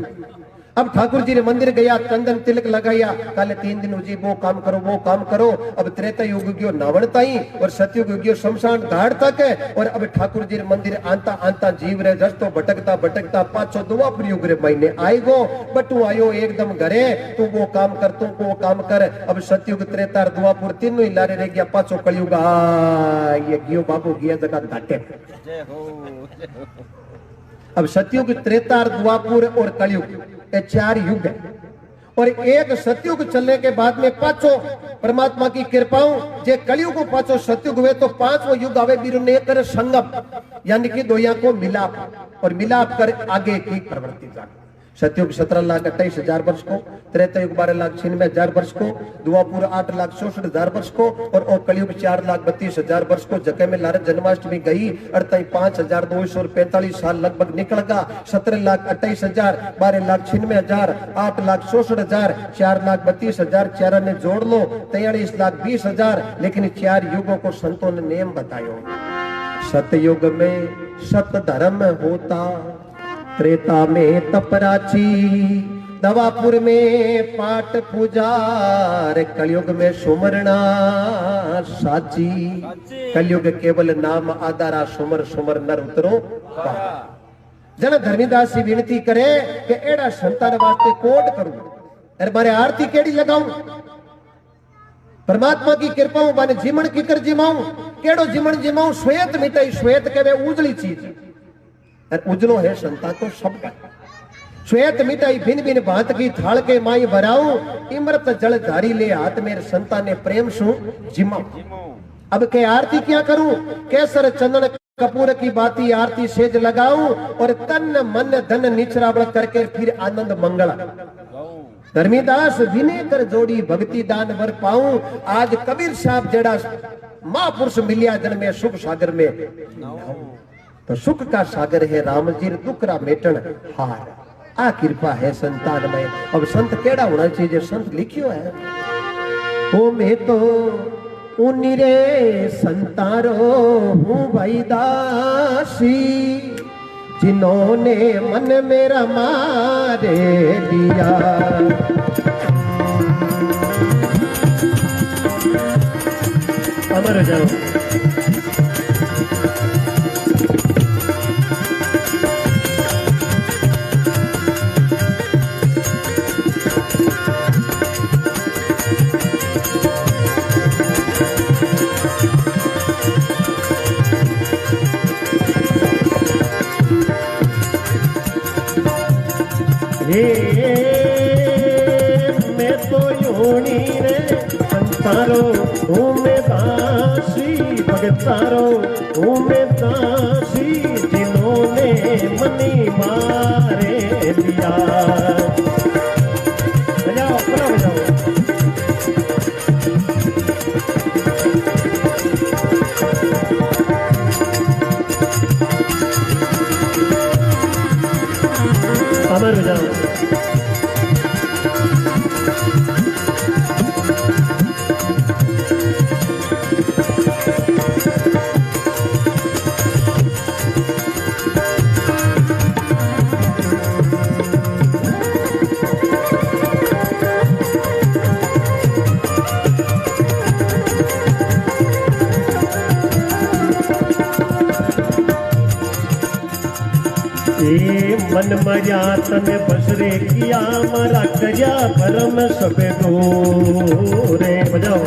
अब ठाकुर जी ने मंदिर गया चंदन तिलक लगाया काले 3 दिन जी वो काम करो अब त्रेता युग गयो नावण ताई और सतयुग गयो शमशान घाट तक और अब ठाकुर जी ने मंदिर आंता आंता जीव रे रस्तो भटकता भटकता पाछो द्वापर युग रे महीने आएगो बटू आयो एकदम घरे तू वो काम कर अब सतयुग त्रेता द्वापर तीनों ही लारे रह गया पाछो कलयुग ये गयो बाबू गया जगह घाटे। अब सतयुग त्रेता द्वापर और कलयुग ये 4 युग है और एक सतयुग चलने के बाद में पांचों परमात्मा की कृपाओं जे कलयुग को पांचों सतयुग हुए तो 5वां युग आवे बीरु ने कर संगम यानी कि दोया को मिलाप और मिलाप कर आगे की प्रवृत्ति जाए। सतयुग 17,28,000 वर्ष को त्रेता युग 12,96,000 वर्ष को द्वापुर 8,64,000 वर्ष को और कलयुग 4,32,000 वर्ष को जगह में लारे जन्माष्टमी गई अड़ताई 5,245 साल लगभग निकल गा 17,28,000 12,96,000 8,64,000 4,32,000 चार ने जोड़ लो 43,20,000 लेकिन 4 युगों को संतों ने नियम बतायो। सतयुग में सत धर्म होता त्रेता में तपराची दवापुर में पाठ पूजार कलयुग में सुमरना साची कलयुग केवल नाम आधारा सुमर सुमर नर उतरो जन धर्मीदास जी विनती करे कि एड़ा संतान वास्ते कोड करूं अरे मारे आरती केड़ी लगाऊं परमात्मा की कृपा माने जीवन की कर जिमाऊं केड़ो जीवन जिमाऊं श्वेत मिटाई श्वेत कहवे उजली चीज उजलो है संता तो सबका श्वेत मिटाई भिन्न भिन्न भांत की थाल के माई भराऊं इमृत जल धारी ले हाथ मेरे संता ने प्रेम सु जिमाऊं। अब के आरती क्या करूं केसर चंदन कपूर की बाती आरती सेज लगाऊं और तन मन धन निचरावल करके फिर आनंद मंगला धर्मीदास विनय कर जोड़ी भक्ति दान वर पाऊं आज कबीर साहब जेड़ा महापुरुष मिलिया जन में सुख सागर में तो सुख का सागर है राम जी दुखरा मेटन हार आ कृपा है संतान में। अब संत केड़ा होना चाहिए संत लिखियो है ओ मैं तो उन्हीं रे संतारो हूँ भाई दासी जिन्होंने मन मेरा मारे दिया अमर जाओ मैं तो योनी रे संतारो हूँ मैं दासी भगतारो हूँ मैं दासी जिन्होंने मनी मारे दिया बजाओ अपना बजाओ अमर बजाओ मन मरिया तने बसरे किया मरा करिया भरम सबे दूरे बजाओ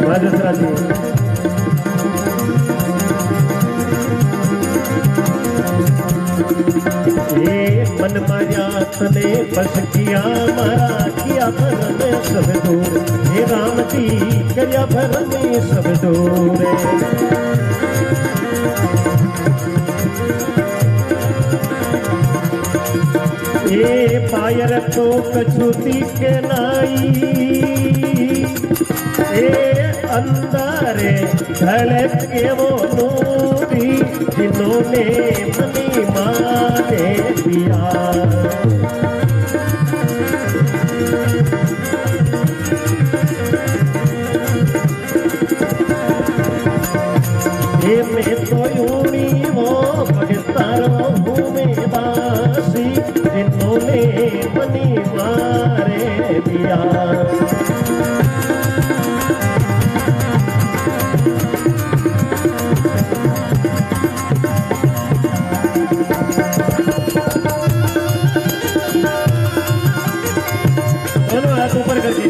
राजसरा जी ये मन माया तने बस किया मारा किया भरम सब दूर हे राम जी करया भरम सब दूर ये पायर तो कछुती के नाई ए अंधारे धड़क के वो नूरी जिन्होंने मनी माने दिया ये मैं तो यूनी वो भगतारो हूँ में बासी जिन्होंने मनी मारे दिया ऊपर करके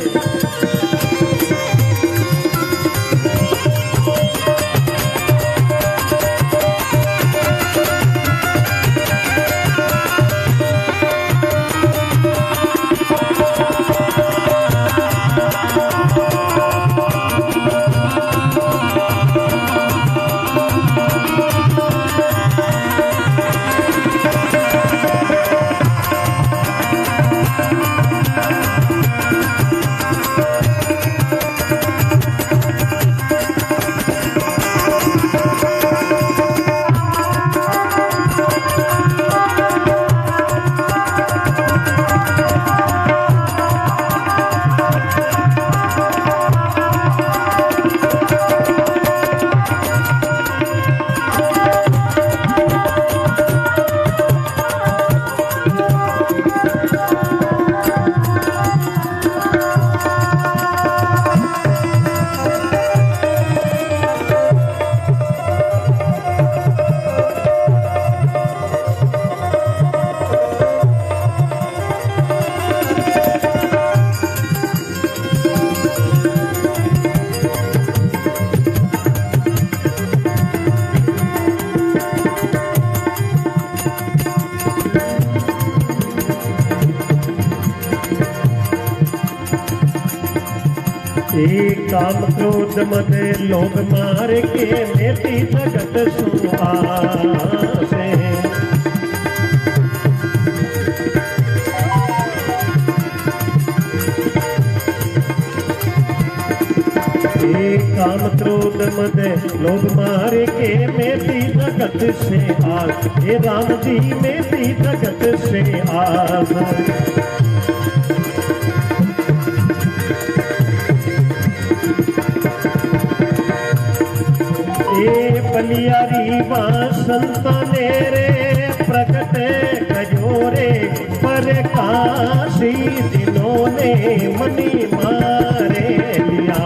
काम क्रोध मद लोभ मार के लेती जगत सुहासे काम क्रोध मद लोभ मार के मेरी जगत से आस हे राम जी मेरी जगत से आस बलियारी संत नेरे प्रकट कजोरे पर काशी दिनों ने मनी मारे लिया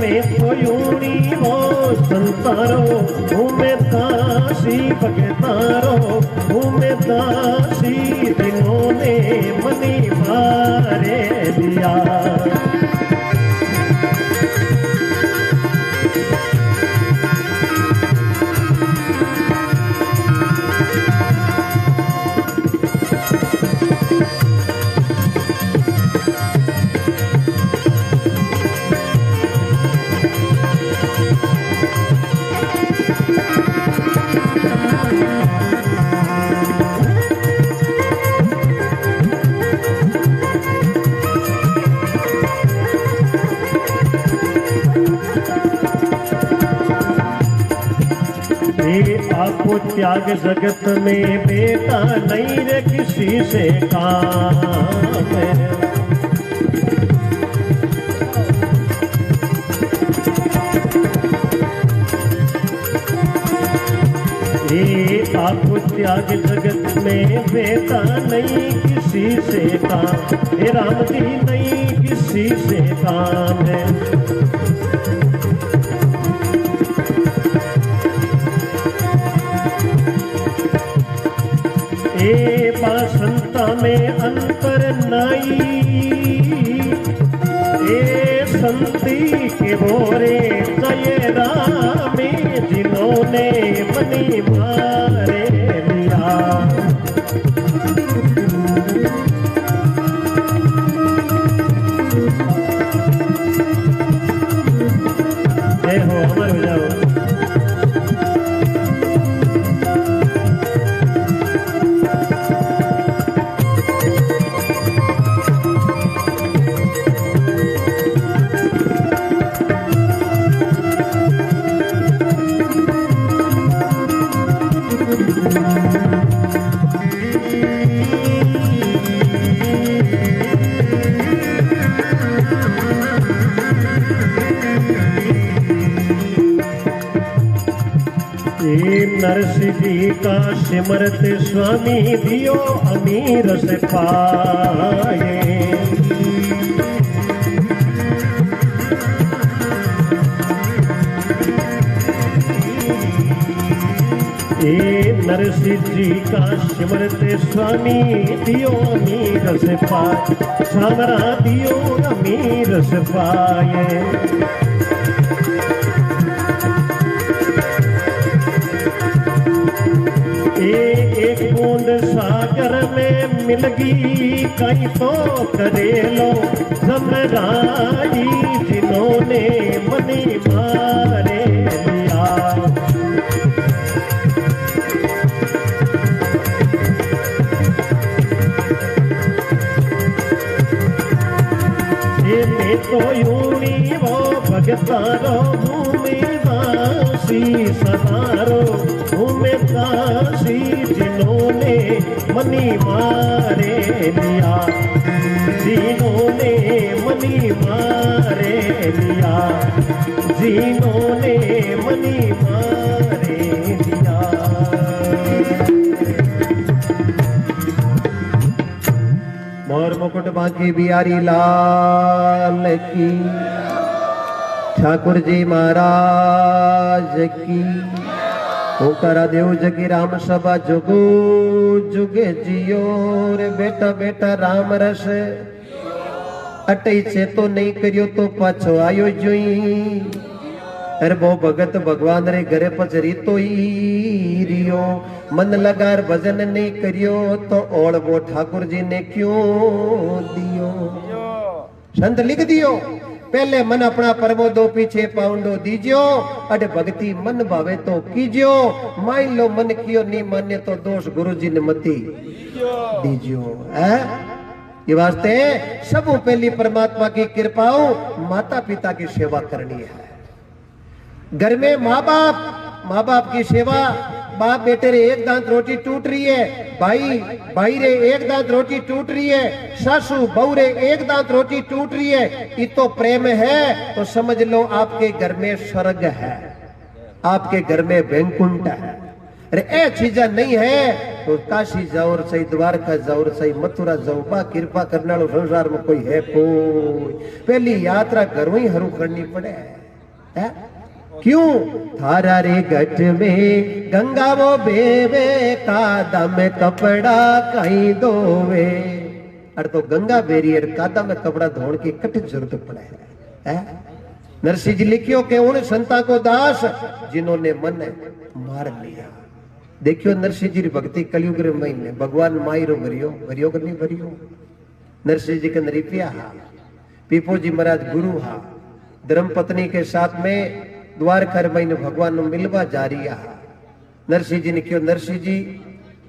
में कोयूनी हो संतारो घूमे दासी भगतारो घूमे दासी दिनों ने मनी मारे दिया आपको त्याग जगत में बेटा नहीं रे किसी से काम है आपको त्याग जगत में बेटा नहीं किसी से काम हे राम जी नहीं किसी से काम है बासंता में अंतर नाई, ए संती के बोरे जय रामे जिन्होंने मनी मारे लिया। जय हो अमर हो जाओ। नरसिंह जी का सिमरत स्वामी दियो अमीर से पाए। ए नरसिंह जी का सिमरत स्वामी दियो अमीर से पाए, सामरा दियो अमीर से पाए। एक बूंद सागर में मिलगी कहीं तो करे लो समराई जिन्होंने मनी मारे लिया। ये मैं तो यूनी वो भगतारो भूमि वासी सदारो भूमि काशी जिन्होंने मनी मारे लिया, जिन्होंने मनी मारे लिया, जिन्होंने मनी मारे लिया। मोर मुकुट बांकी बिहारी लाल की, ठाकुर जी महाराज की। ओकारा देव जगी राम सभा जुगो जुगे जियो रे बेटा बेटा राम रस अटई से तो नहीं करियो तो पाछो आयो जोई। अरे वो भगत भगवान रे घरे पचरी तो ही रियो, मन लगार भजन नहीं करियो तो और वो ठाकुर जी ने क्यों दियो। संत लिख दियो पहले मन अपना परमो दो पीछे पाउंडो दीजियो, अरे भक्ति मन भावे तो कीजियो, मान लो मन कियो नहीं मान्य तो दोष गुरु जी ने मती दीजियो। ये वास्ते सब पहली परमात्मा की कृपा हो, माता पिता की सेवा करनी है। घर में माँ बाप की सेवा, बाप बेटे रे एक दांत रोटी टूट रही है, भाई रे एक दांत रोटी टूट रही है, सासू बहू रे एक दांत रोटी टूट रही है, ये तो प्रेम है तो समझ लो आपके घर में स्वर्ग है, आपके घर में वैकुंठ है। अरे ए चीजा नहीं है तो काशी जाओ और सही, द्वारका जाओ और सही, मथुरा जाओ, बा कृपा करने वालों संसार में कोई है कोई। पहली यात्रा घरों ही हरू करनी पड़े है? क्यों? थारा रे गठ में गंगा वो बेवे कादा में कपड़ा कहीं धोवे। अरे तो गंगा बेरी और कादा में कपड़ा धोने की कट जरूरत पड़े है? नरसिंह जी लिखियो के उन संता को दास जिन्होंने मन मार लिया। देखियो नरसिंह जी भक्ति कलयुग रे महीने भगवान मायरो भरियो भरियो नहीं भरियो। नरसिंह जी के नरिपिया हा, पीपो जी महाराज गुरु हा, धर्म पत्नी के साथ में द्वारका महीने भगवान नो मिलवा जा रहा। नरसिंह जी ने क्यों, नरसिंह जी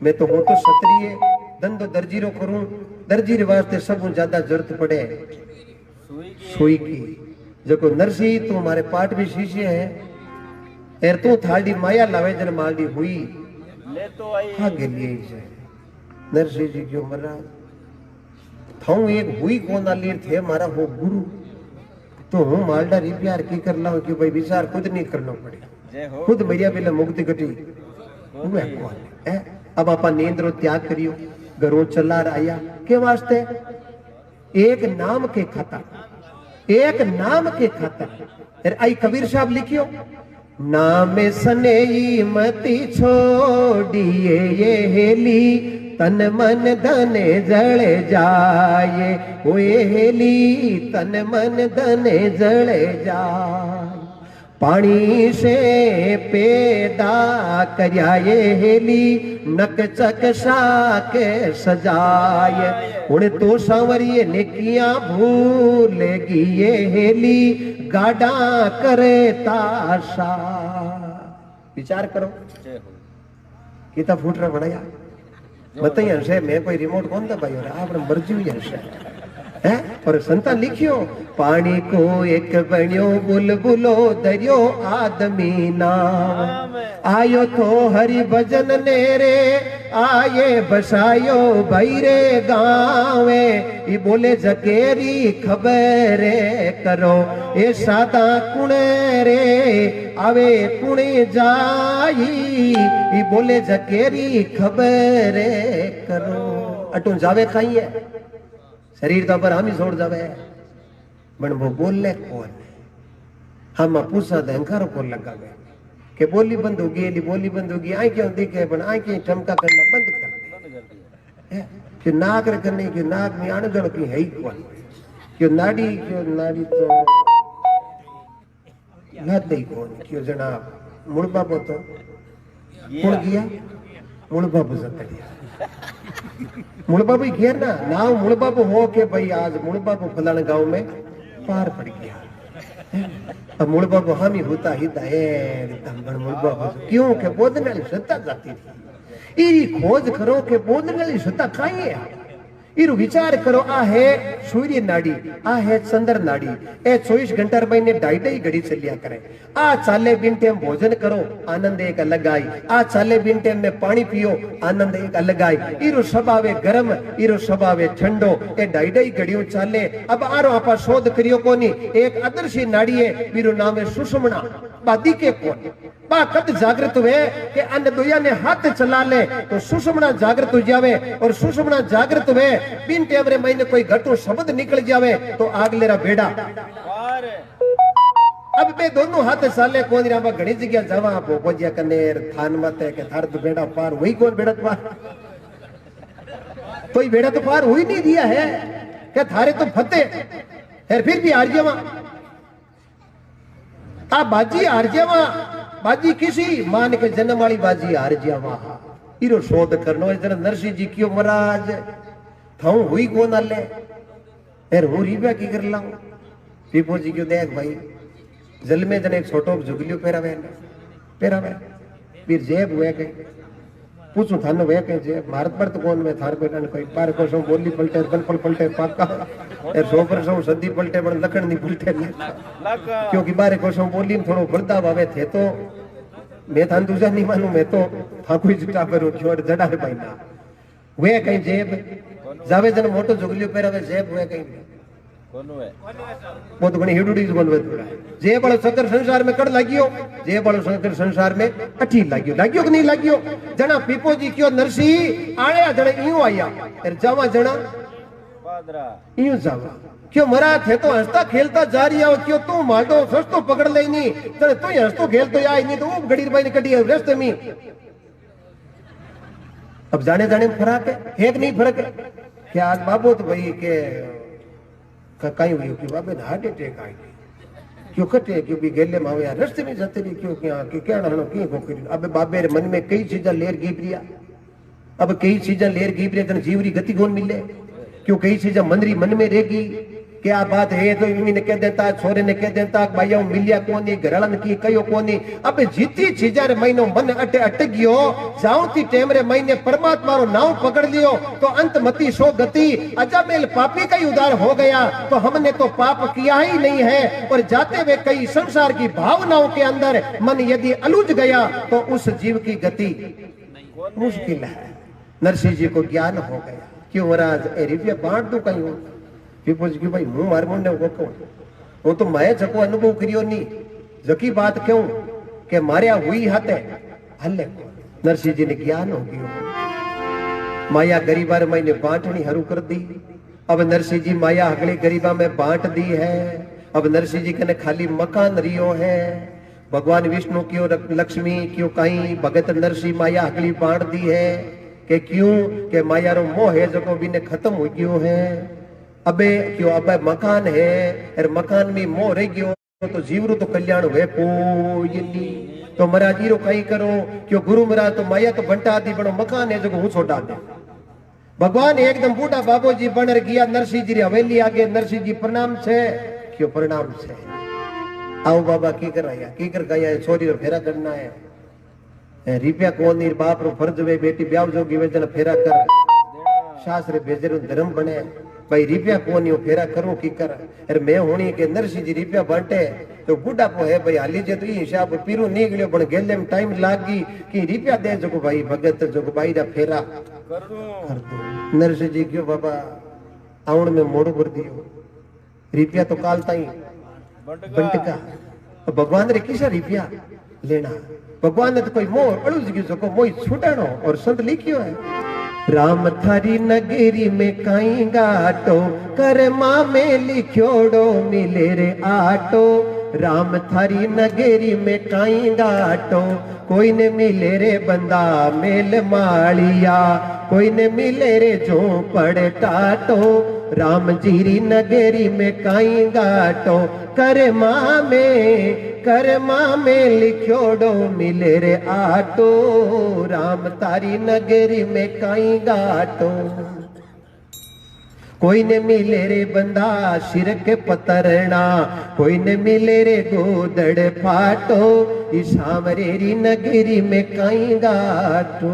मैं तो हूं तो क्षत्रिय, धंधो दर्जी रो करूं, दर्जी रे वास्ते सब ज्यादा जरूरत पड़े सुई की। जको नरसिंह तू हमारे पाठ भी शिष्य है, एर तू थाली माया लावे जन मालडी हुई ले तो आई आगे लिए जाए। नरसिंह जी क्यों महाराज थाऊ एक हुई कोना लीर थे मारा हो गुरु, तो हूँ मालडा री प्यार की कर लाऊं कि भाई विचार खुद नहीं करना पड़े, खुद मैया पहले मुक्ति घटी हुए कौन है। अब आपा नींद रो त्याग करियो, घरों चला आया के वास्ते एक नाम के खाता, एक नाम के खाता। आई कबीर साहब लिखियो, नाम सनेई मती छोड़िए ये हेली तन मन धन जल जाए, ओए हेली तन मन धन जल जाए। पानी से पैदा करया ये हेली, नक चक साके सजाए। हुण तो सांवरिये नेकियां भूलेगी ये हेली, गाड़ा करे ताशा। विचार करो जय हो। कितना फूटरा बनाया बताइए हंसे, मैं कोई रिमोट कौन था भाई, आपने मर्जी हुई हंसे है। और संता लिखियो, पानी को एक बण्यो बुलबुलो दरियो आदमी नाम। आयो तो हरि भजन नेरे, आये बसायो भैरे गावे। ये बोले जकेरी खबरे करो, ये सादा कुणे रे आवे कुणे जाई। ये बोले जकेरी खबरे करो, अटू जावे खाइए शरीर तो पर हम ही छोड़ जावे, बन वो बोले कौन हम पूछा अहंकार को लगा गए कि बोली बंद होगी, बोली बंद होगी, आई क्यों दिखे बन आई क्यों ठमका करना बंद कर दे। कि नाक करने की नाक में अणगण की है ही कौन, क्यों नाड़ी तो याद नहीं कौन, क्यों जनाब मूल बाबू तो कौन गया, मूल बाबू जतड़िया मूल बाबू ही किया ना नाव, मूल बाबू हो के भाई आज मूल बाबू फलाने गांव में पार पड़ गया। अब मूल बाबू हम ही होता ही मूल बाबू क्यों के बोधने वाली सत्ता जाती थी। इरी खोज करो के बोधने वाली सत्ता काई है, इरु विचार करो। आ है सूर्य नाड़ी, आ है चंद्र नाड़ी, ए 24 घंटा महीने 2.5 घड़ी चलिया करे। आ चाले बिन टाइम भोजन करो, आनंद एक अलग आई। आ चाले बिन टाइम में पानी पियो, आनंद एक अलग आई। इरु स्वभावे गरम, इरु स्वभावे ठंडो, ए 2.5 घड़ियों चाले। अब आरो आपा शोध करियो कोनी, एक अदर्शी नाड़ी है, बिरु नाम है सुषुम्ना। बादी के कौन बा कद जागृत हुए कि अन्य दुनिया ने हाथ चला ले तो सुषुम्ना जागृत हो जावे, और सुषुम्ना जागृत हुए बिन टेमरे महीने कोई घटो शब्द निकल जावे तो आग लेरा बेड़ा। अब बे दोनों हाथ साले कौन रामा घणी जगह जावा भोजिया कनेर थान मत है कि थार तो बेड़ा पार वही कौन बेड़ा पार, कोई बेड़ा तो पार हो ही नहीं दिया है क्या थारे तो फतेह फिर भी आर्यवा आ बाजी आर्यवा बाजी किसी मान के जन्म वाली बाजी आर्यवा इरो शोध करनो इधर नरसिंह जी क्यों महाराज थाऊ हुई कौन आले यार हूं रिव्या की कर लाऊं पीपो जी क्यों देख भाई जल में जने एक छोटो जुगलियो पेरावे फिर जेब हुए के पूछू थाने हुए के जेब भारत पर तो कौन में थार बेटा कोई पार को सो बोली पलटे बनपल पलटे पाका यार सो पर सो सदी पलटे बन लखन नहीं पलटे क्योंकि बारे को सो बोली में थोड़ो बलदा भावे थे तो मैं थान दूसरा नहीं मानू मैं तो था कोई जुटा पर उठ्यो और जड़ा है भाई ना हुए कहीं जेब जावे जन मोटो जुगलियो पेरावे जेब हुए कहीं वो तो घणी हिडुड़ी कोन वेतुड़ा जे बड़ो सकर संसार में कड़ लागियो जे बड़ो सकर संसार में अठी लागियो कि नहीं लागियो जना पीपो जी क्यों नरसी आया जने इयो आया फिर जावा जना बादरा इयो जावा क्यों मरा थे तो हंसता खेलता जा रही हो क्यों तू माडो सस्तो पकड़ लेनी जने तू हंसतो खेलतो आई नहीं तो वो गड़ीर भाई ने कटी रास्ते में अब जाने जाने में फर्क है एक नहीं फर्क है क्या आज बाबू तो भाई के कहीं हुई कि बाबे हार्ट अटैक आई क्यों कटे क्योंकि गेले में यार रस्ते में जाते नहीं क्यों क्या हनो की कोकरी अब बाबे मन में कई चीजें लेर गीबरिया अब कई चीजें लेर गीबरिया जन जीवरी गति कौन मिले क्यों कई चीजें मनरी मन में रहेगी क्या बात है तो इन्हीं ने कह देता छोरे ने कह देता भाई मिलिया कोनी घरलन की कयो कोनी अब जीती चीजा रे महीनो मन अटक गयो जाऊं ती टेम रे महीने परमात्मा रो नाम पकड़ लियो तो अंत मती सो गति अजामेल पापी का ही उदार हो गया तो हमने तो पाप किया ही नहीं है और जाते हुए कई संसार की भावनाओं के अंदर मन यदि अलूझ गया तो उस जीव की गति मुश्किल है। नरसिंह जी को ज्ञान हो गया क्यों महाराज रिव्या बांट दू कहीं पीपुल्स की भाई मुंह मार मुंह ने वो तो मैं जको अनुभव करियो नहीं जकी बात क्यों के मारिया हुई हाथे हल्ले नरसिंह जी ने ज्ञान हो गयो माया गरीबार मैंने बांटनी हरू कर दी अब नरसिंह जी माया अगली गरीबा में बांट दी है अब नरसिंह जी कने खाली मकान रियो है भगवान विष्णु क्यों लक्ष्मी क्यों कहीं भगत नरसिंह माया अगली बांट दी है कि क्यों के माया रो मोह है जो भी ने खत्म हो गयो है अबे क्यों अबे मकान है और मकान में मोह रह गयो तो जीवरू तो कल्याण हुए कोई नहीं तो महाराज रो कहीं करो क्यों गुरु महाराज तो माया तो बंटा दी बड़ो मकान है जो हूं छोड़ा दे भगवान एकदम बूढ़ा बाबू जी बन गया नरसिंह जी हवेली आगे नरसिंह जी प्रणाम छे क्यों प्रणाम छे आओ बाबा की कर आया की कर गया छोरी रो फेरा करना है रिपया कोन नीर बाप रो फर्ज वे बेटी ब्याह जोगी वेजन फेरा कर शास्त्र भेजरो धर्म बने भाई रिपया कोन यो फेरा करो की कर अरे मैं होनी के नरसिंह जी रिपया बांटे तो बूढ़ा को है भाई हाली जे तो ई हिसाब पीरू निकलियो पण गेले में टाइम लागी कि रिपया दे जो भाई भगत जो भाई दा फेरा कर दो नरसिंह जी क्यों बाबा आउण में मोड़ कर दियो रिपया तो काल ताई बंटका तो भगवान रे किसा रिपया लेना भगवान ने तो कोई मोर अड़ुज की सको मोई छुटानो और संत लिखियो है राम थारी नगरी में काई गाटो कर मां में लिखोड़ो मिले रे आटो राम थारी नगरी में काई गाटो कोई ने मिले रे बंदा मेल मालिया कोई ने मिले रे झोपड़ टाटो राम जीरी नगरी में काई गाटो कर मां में लिखोड़ो मिले रे आटो राम तारी नगरी में काई गाटो कोई ने मिले रे बंदा सिर के पतरना कोई ने मिले रे गोदड़ फाटो इस सामरेरी नगरी में काई गाटो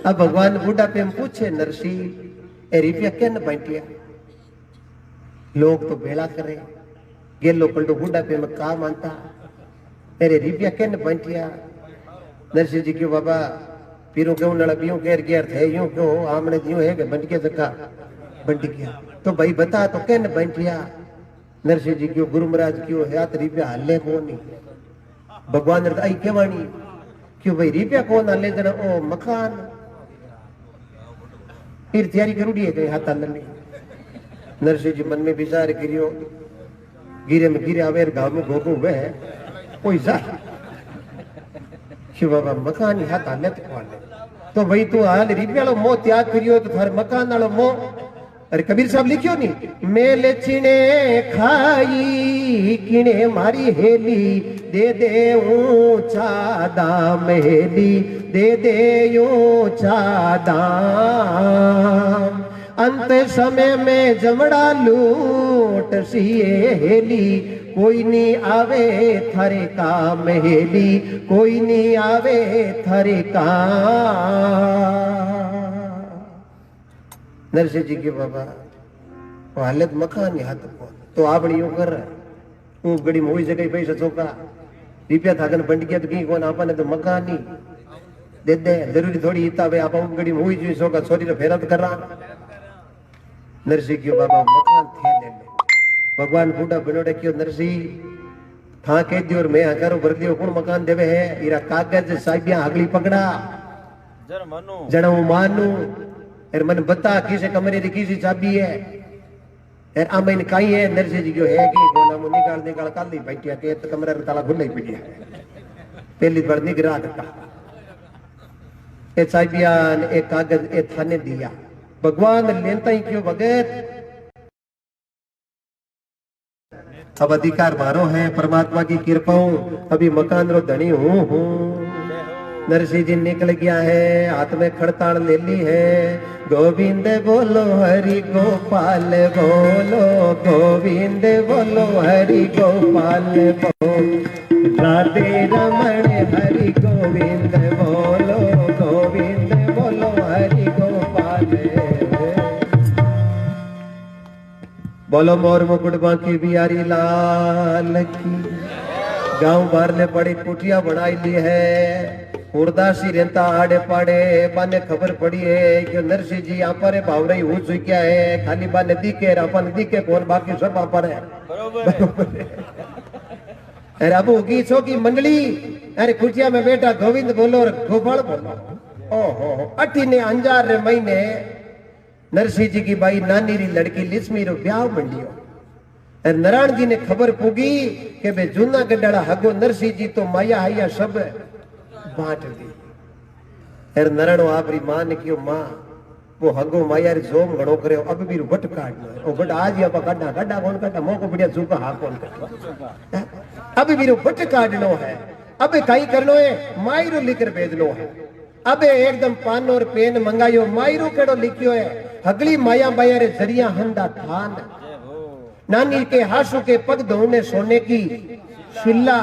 अब भगवान बुढ़ापे में पूछे नरसिंह ए रिपया केन बांटिया लोग तो भेड़ा करे गेलो पलटो बुढ़ापे में का मानता अरे रिपया केन बांटिया नरसिंह जी क्यों बाबा पीरो क्यों नड़ा पियो घेर घेर थे यूं क्यों आमने यूं है कि बंटिया जका बंट गया तो भाई बता तो केन बांटिया नरसिंह जी क्यों गुरु महाराज क्यों है तो रिपया हल्ले को नहीं भगवान ने आई केवानी क्यों भाई रिपया कौन हल्ले जना ओ मकान फिर तैयारी करूडी है कहीं हाथ हल्ले नरसिंह जी मन में विचार करियो गिरे में गिरे आवे गांव में गोगो हुए कोई जा शिव बाबा मकान हाथ हल्ले तो भाई तू हाल रिपया लो मोह त्याग करियो तो थारे मकान वालो मोह अरे कबीर साहब लिखियो नहीं मेल चिने खाई किने मारी हेली दे ऊंचा दाम हेली दे ऊंचा दाम अंत समय में जमड़ा लूट सिए हेली कोई नहीं आवे थारे काम हेली कोई नहीं आवे थारे काम नरसिंह जी के बाबा वो हालत मकान हाथ तो आप यूं कर वो गड़ी मोई जगह पैसा चौका रिपया थाकन बंट गया तो कहीं कौन आपने तो मकान नहीं दे दे जरूरी थोड़ी इतना वे आप गड़ी मोई जो सोका छोरी रे फेरत कर रहा नरसिंह के बाबा मकान थे ले भगवान बूढ़ा बनोड़े क्यों नरसिंह था कह दियो और मैं हकारो भर दियो कौन मकान देवे है इरा कागज साहिबिया अगली पकड़ा जड़ा वो मानू और मन बता किसे कमरे की किसी चाबी है और आमन काई है नरसिंह जी क्यों है कि कोना मु निकाल काल दी बैठिया के तो कमरे रे ताला खुला ही पड़िया पहली बार निगराह का ए चाबिया ने एक कागज ए थाने दिया भगवान लेनता ही क्यों भगत अब अधिकार मारो है परमात्मा की कृपा अभी मकान रो धनी हूँ नरसिंह जी निकल गया है हाथ में खड़ताड़ ले ली है गोविंद बोलो हरि गोपाल बोलो गोविंद बोलो हरि गोपाल बोलो राधे रमण हरि गोविंद बोलो गोविंद बोलो हरि गोपाल बोलो मोर मुकुट बांकी बिहारी लाल की गांव बाहर ने बड़ी कुटिया बनाई ली है उर्दासी रहता आड़े पाड़े बाने खबर पड़ी है कि नरसिंह जी यहाँ पर भाव रही हो चुकिया है खाली बाने दिखे अपन दिखे कौन बाकी सब आप है अरे अब होगी सो की मंडली अरे कुटिया में बेटा गोविंद बोलो और गोपाल बोलो ओहो अठी ने अंजार रे महीने नरसिंह जी की भाई नानी री लड़की लिस्मी रो ब्याह मंडियो नारायण जी ने खबर पुगी के बे जूनागढ़ हगो नरसिंह जी तो माया हया सब बांट दी एर नरणो आपरी मां ने क्यों मां वो हगो मायार जोम घणो करे अब भी वट काटनो है ओ वट आज या काडा काडा कौन काडा मोको बढ़िया जुका हा कौन काडा अब भी वट काटनो है अब काई करनो है मायरो लिकर भेजनो है अब एकदम पान और पेन मंगायो मायरो केड़ो लिखियो है हगली माया बाया रे जरिया हंदा थान नानी के हासू के पग धोने सोने की शिल्ला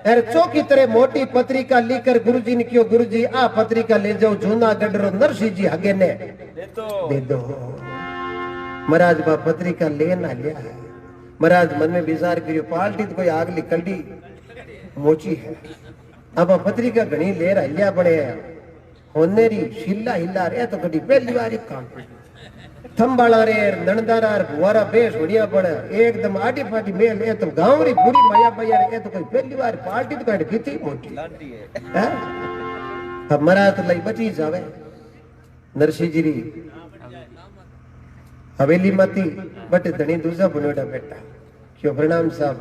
एर चौकी तरह मोटी पत्रिका लेकर गुरुजी ने क्यों गुरुजी आ पत्रिका ले जाओ जूनागढ़ रो नरसिंह जी हगे ने दे दो महाराज बा पत्रिका लेना लिया है महाराज मन में विचार करियो पाल्टी तो कोई आगली कल्डी मोची है अब पत्रिका घणी ले रहा लिया बड़े होने री शिल्ला हिला रे तो कड़ी पहली बार काम थंबाला रे नणदारा बुआरा बेस बढ़िया पड़े एकदम आटी पाटी मेल ए तो गांव री पूरी माया बाया रे तो कोई पहली बार पार्टी तो काट कितनी मोटी है अब महाराज तो लई बची जावे नरसिंह जी री हवेली मती बट धनी दूसरा बनोड़ा बेटा क्यों प्रणाम सा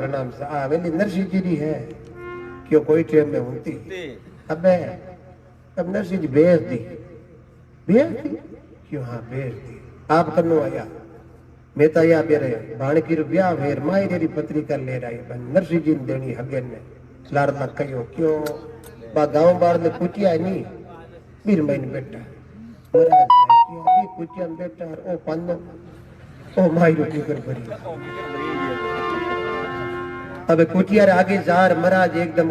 हवेली नरसिंह जी री है क्यों कोई ट्रेन में होती अब नरसिंह जी भेज दी क्यों हाँ भेज दी आप कन्नो आया मैं तो आया बेरे भाणकी रुपया वेर मायरी पत्रिका ले रही नरसिंह जी ने देनी हगे ने लार ला कयो क्यों बा गांव बार ने पूछिया नहीं बीर महीने बेटा महाराज क्यों अभी पूछिया बेटा ओ पानो ओ मायरो की कर भरी अब कुटिया आगे जार महाराज एकदम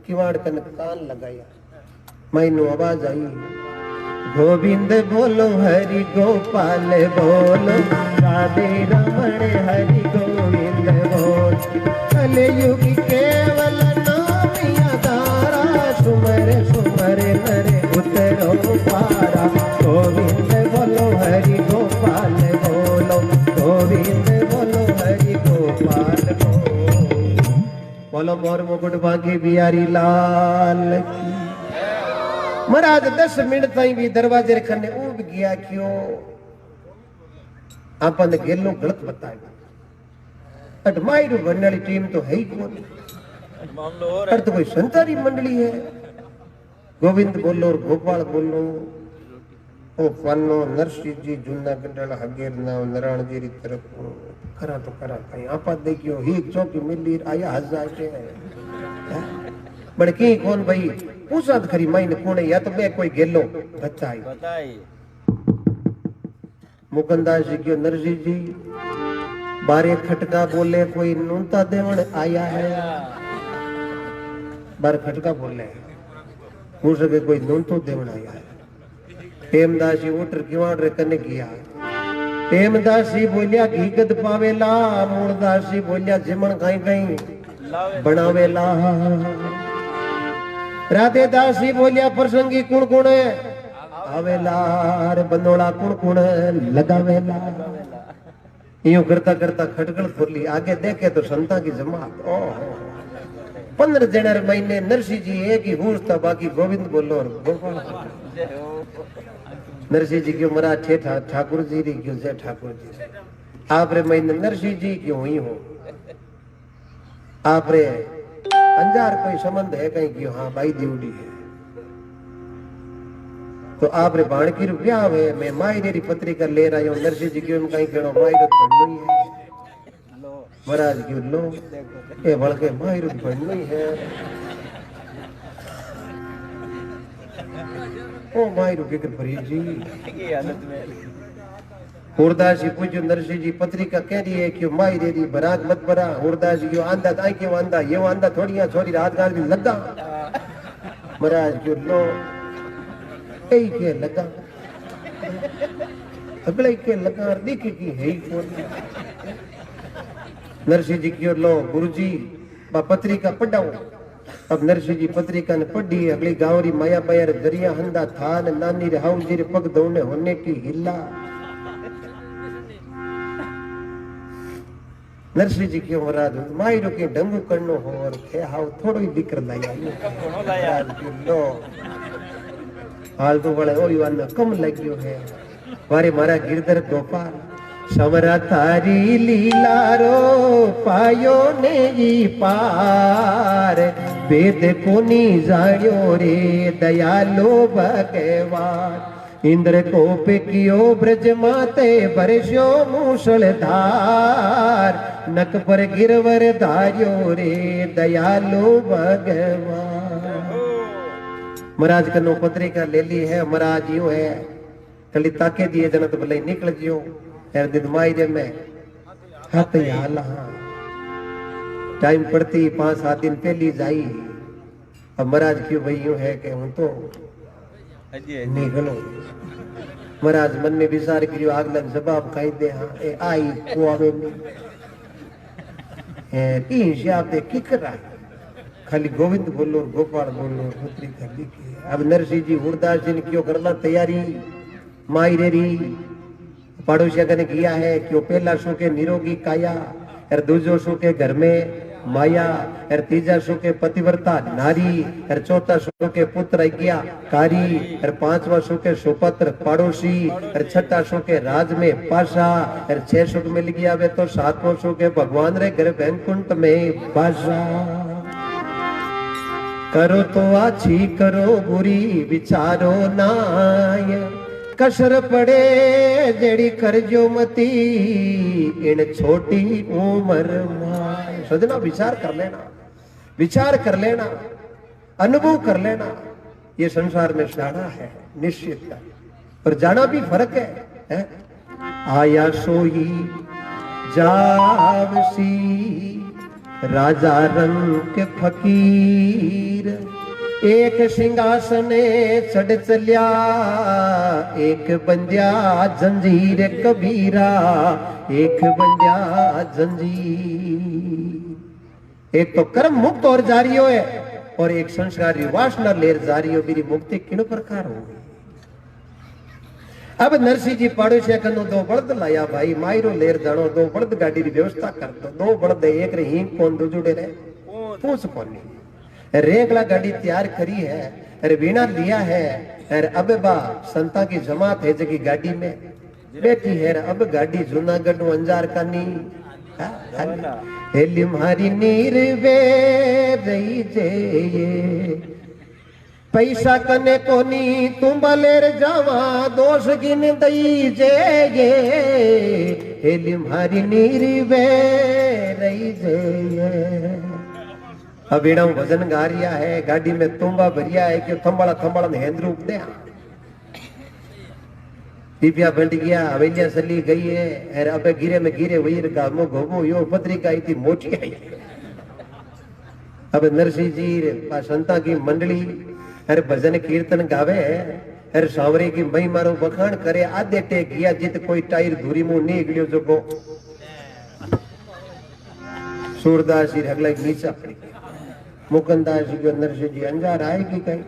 किवाड़ कन कान लगाया मैनू आवाज आई गोविंद बोलो हरि गोपाल बोलो राधे रमण हरि गोविंद बोलो कलयुग केवल नाम आधारा सुमर सुमर नरे उतरो पारा गोविंद बोलो हरि गोपाल बोलो गोविंद बोलो हरि गोपाल बोलो मोर मुकुट बांकी बिहारी लाल की महाराज 10 मिनट ताई भी दरवाजे खने उब गया क्यों आपन गेलो गलत बताया अडमाइर बनने वाली टीम तो है ही कौन अरे तो कोई संतारी मंडली है गोविंद बोलो और गोपाल बोलो ओ पानो नरसिंह जी जूनागढ़ हगेर ना नारायण जी री तरफ करा तो करा कहीं आपा देखियो ही चौकी मिली आया हजार के बड़े की कौन भाई पूछा तो खरी माई ने कौन है या तो मैं कोई गेलो बताई मुकंदास जी क्यों नरसिंह जी बारे खटका बोले कोई नूनता देवण आया है बारे खटका बोले हो सके कोई नूनतो देवण आया है हेमदास जी उठर किवाड़ रे कने किया हेमदास जी बोलिया घीगत पावेला मूलदास जी बोलिया जिमण कहीं कहीं बनावेला राधे दास जी बोलिया प्रसंगी कुण कुण आवेला रे बंदोड़ा कुण कुण लगावेला यूं करता करता खटकल खोली आगे देखे तो संता की जमात ओहो 15 जनर महीने नरसिंह जी एक ही हुश था बाकी गोविंद बोलो और गोपाल नरसिंह जी क्यों मरा ठे ठाकुर जी री क्यों जय ठाकुर जी आप रे महीने नरसिंह जी क्यों हुई हो आप रे अंजार कोई संबंध है कहीं क्यों हाँ भाई दीवड़ी है तो आप रे बाणकी रुपया है मैं मायरी पत्रिका ले रहा हूँ नरसिंह जी क्यों कहीं कहो मायरो बननी है महाराज क्यों लो ये बड़के मायरो बननी है ओ मायरो के भरी जी हुरदास जी पूछो नरसिंह जी पत्रिका कह रही है कि माई रे दी बरात मत बरा हुरदास जी क्यों आंदा ताई क्यों आंदा ये आंदा थोड़िया छोरी रात गाल भी लगा महाराज क्यों लो ए के लगा अगले के लगा देखे की है ही कौन नरसिंह जी क्यों लो गुरुजी बा पत्रिका पढ़ाओ अब नरसिंह जी पत्रिका ने पढ़ी अगली गांव री माया बाया दरिया हंदा थान नानी रे हाउ जी रे पग दौड़ने होने की हिला नरसिंह जी क्यों महाराज मायरो के ढंगू करनो हो और थे हाउ थोड़ो ही दिक्र लाया लो हाल तो बड़े ओ युवान कम लगियो है मारे मारा गिरधर गोपाल समरा थारी लीला रो पायो ने ई पार वेद कोनी जाण्यो रे दयालो भगवान इंद्र को कियो ब्रज माते बरस्यो मूसलधार नक पर गिरवर धार्यो रे दयालो भगवान। महाराज कनो पत्रिका ले ली है महाराज यूं है कली ताके दिए जन तो भले निकल जियो यार दिदमाई रे में हाथ याला टाइम पड़ती 5-7 दिन पहली जाई अब महाराज क्यों भाई यूं है कि हूं तो निकलो महाराज मन में विचार करियो अगला जवाब कही दे हां ए आई को आवे ए तीन शब्द की करा खाली गोविंद बोलो गोपाल बोलो पुत्री खाली की अब नरसिंह जी हुरदास जी ने क्यों करना तैयारी माई रेरी पड़ोसिया ने किया है क्यों पहला सो के निरोगी काया और दूजो सो के घर में माया और तीजा सो के पतिव्रता नारी और चौथा सो के पुत्र आज्ञा कारी और पांचवा सो के सुपत्र पड़ोसी और छठा सो के राज में पाशा और 6 सुख मिल गया वे तो 7वां सो के भगवान रे घर वैकुंठ में पाशा। करो तो अच्छी करो बुरी विचारो नाय कसर पड़े जेड़ी करजो मती इन छोटी उम्र में। सजना विचार कर लेना अनुभव कर लेना ये संसार में जाना है निश्चित है पर जाना भी फर्क है? आया सोई जावसी राजा रंग के फकीर एक सिंहासने चढ़ चलिया एक बंद्या जंजीर कबीरा एक बंद्या जंजीर। एक तो कर्म मुक्त और जारियो है और एक संस्कारी वासना लेर जारियो मेरी मुक्ति किन प्रकार होगी। अब नरसिंह जी पड़ोसिया कनो 2 बड़द लाया भाई मायरो लेर जानो 2 बड़द गाड़ी की व्यवस्था कर दो 2 बड़द एक रे हिंग कौन दो जुड़े रहे पूछ कौन रेगला गाड़ी तैयार करी है अरे वीणा लिया है अरे अब बा संता की जमात है जगी गाड़ी में बैठी है अब गाड़ी जूनागढ़ अंजार का नी हेली मारी नीर वे रही जे पैसा कने कोनी तुम बलेर जावा दोष गिन दई जे हेली मारी नीर वे रही जे। अब एड़ा वजन गा रिया है गाड़ी में तुम्बा भरिया है कि थंबाड़ा ने हेंद्र उपदे दिव्या बंट गया हवेलियां चली गई है और अब गिरे में गिरे वही गामो घोमो यो पत्रिका आई थी मोटी आई। अब नरसिंह जी संता की मंडली अरे भजन कीर्तन गावे अरे सांवरे की मई मारो बखान करे आधे टेक गया जित कोई टायर धूरी मुंह नहीं गलियो जो को सूरदास जी अगला नीचा पड़ी मुकुंदास जी को नरसिंह जी अंजार आएगी कहीं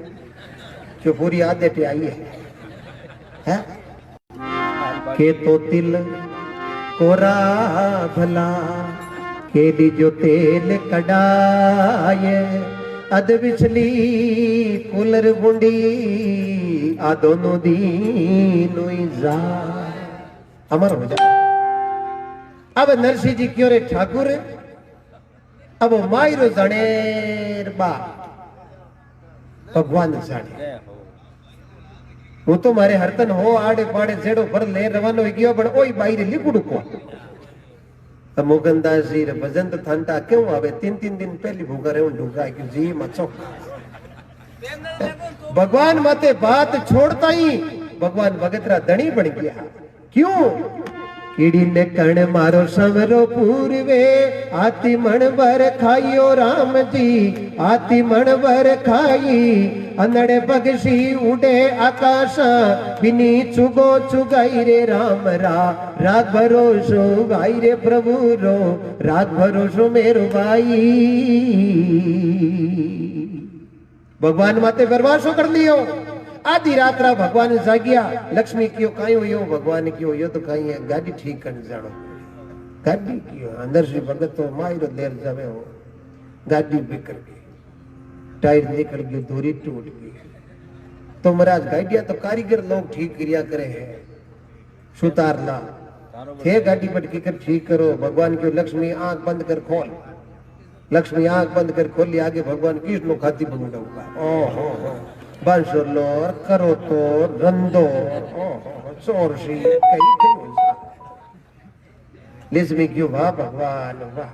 जो पूरी आदत आई है? के तो तिल कोरा भला केली जो तेल कडाए अद बिछली कुलर बुंडी आ दोनों दीनों जा अमर हो जा। अब नरसिंह जी क्यों रे ठाकुर अब मायरो जनेर बा भगवान जाने वो तो मारे हरतन हो आड़े पाड़े जेड़ो भर ले रवानो गयो पण ओई बाईरे लिकुड़ को मुकुंदास जी भजन थांटा क्यों आवे 3-3 दिन पहले भूखा रहे ढूंढा कि जी मचो भगवान माते बात छोड़ता ही भगवान भगतरा धनी बन गया। क्यों कीड़ी ने कण मारो समरो पूर्वे आती मन भर खाइयो राम जी आती मन भर खाई अनड़े पक्षी उड़े आकाश बिनी चुगो चुगाई रे राम राग भरोसो गाई रे प्रभु रो राग भरोसो मेरो भाई। भगवान माते बर्वासो कर लियो आधी रात भगवान जागिया लक्ष्मी क्यों कायो यो भगवान क्यों यो तो कहीं है गाड़ी ठीक कर जानो गाड़ी क्यों अंदर से भगत तो मायरो लेर जावे हो गाड़ी बिगड़ गई टायर निकल गई दूरी टूट गई तो महाराज गाड़िया तो कारीगर लोग ठीक क्रिया करे हैं सुतार ला थे गाड़ी पटकी कर ठीक करो। भगवान क्यों लक्ष्मी आंख बंद कर खोल, लक्ष्मी आंख बंद कर खोली, आगे भगवान कृष्ण खाती बंगा ओहो बांसुर और करो तो रंदो ओहो चोर सी कई लक्ष्मी क्यों वाह भगवान वाह।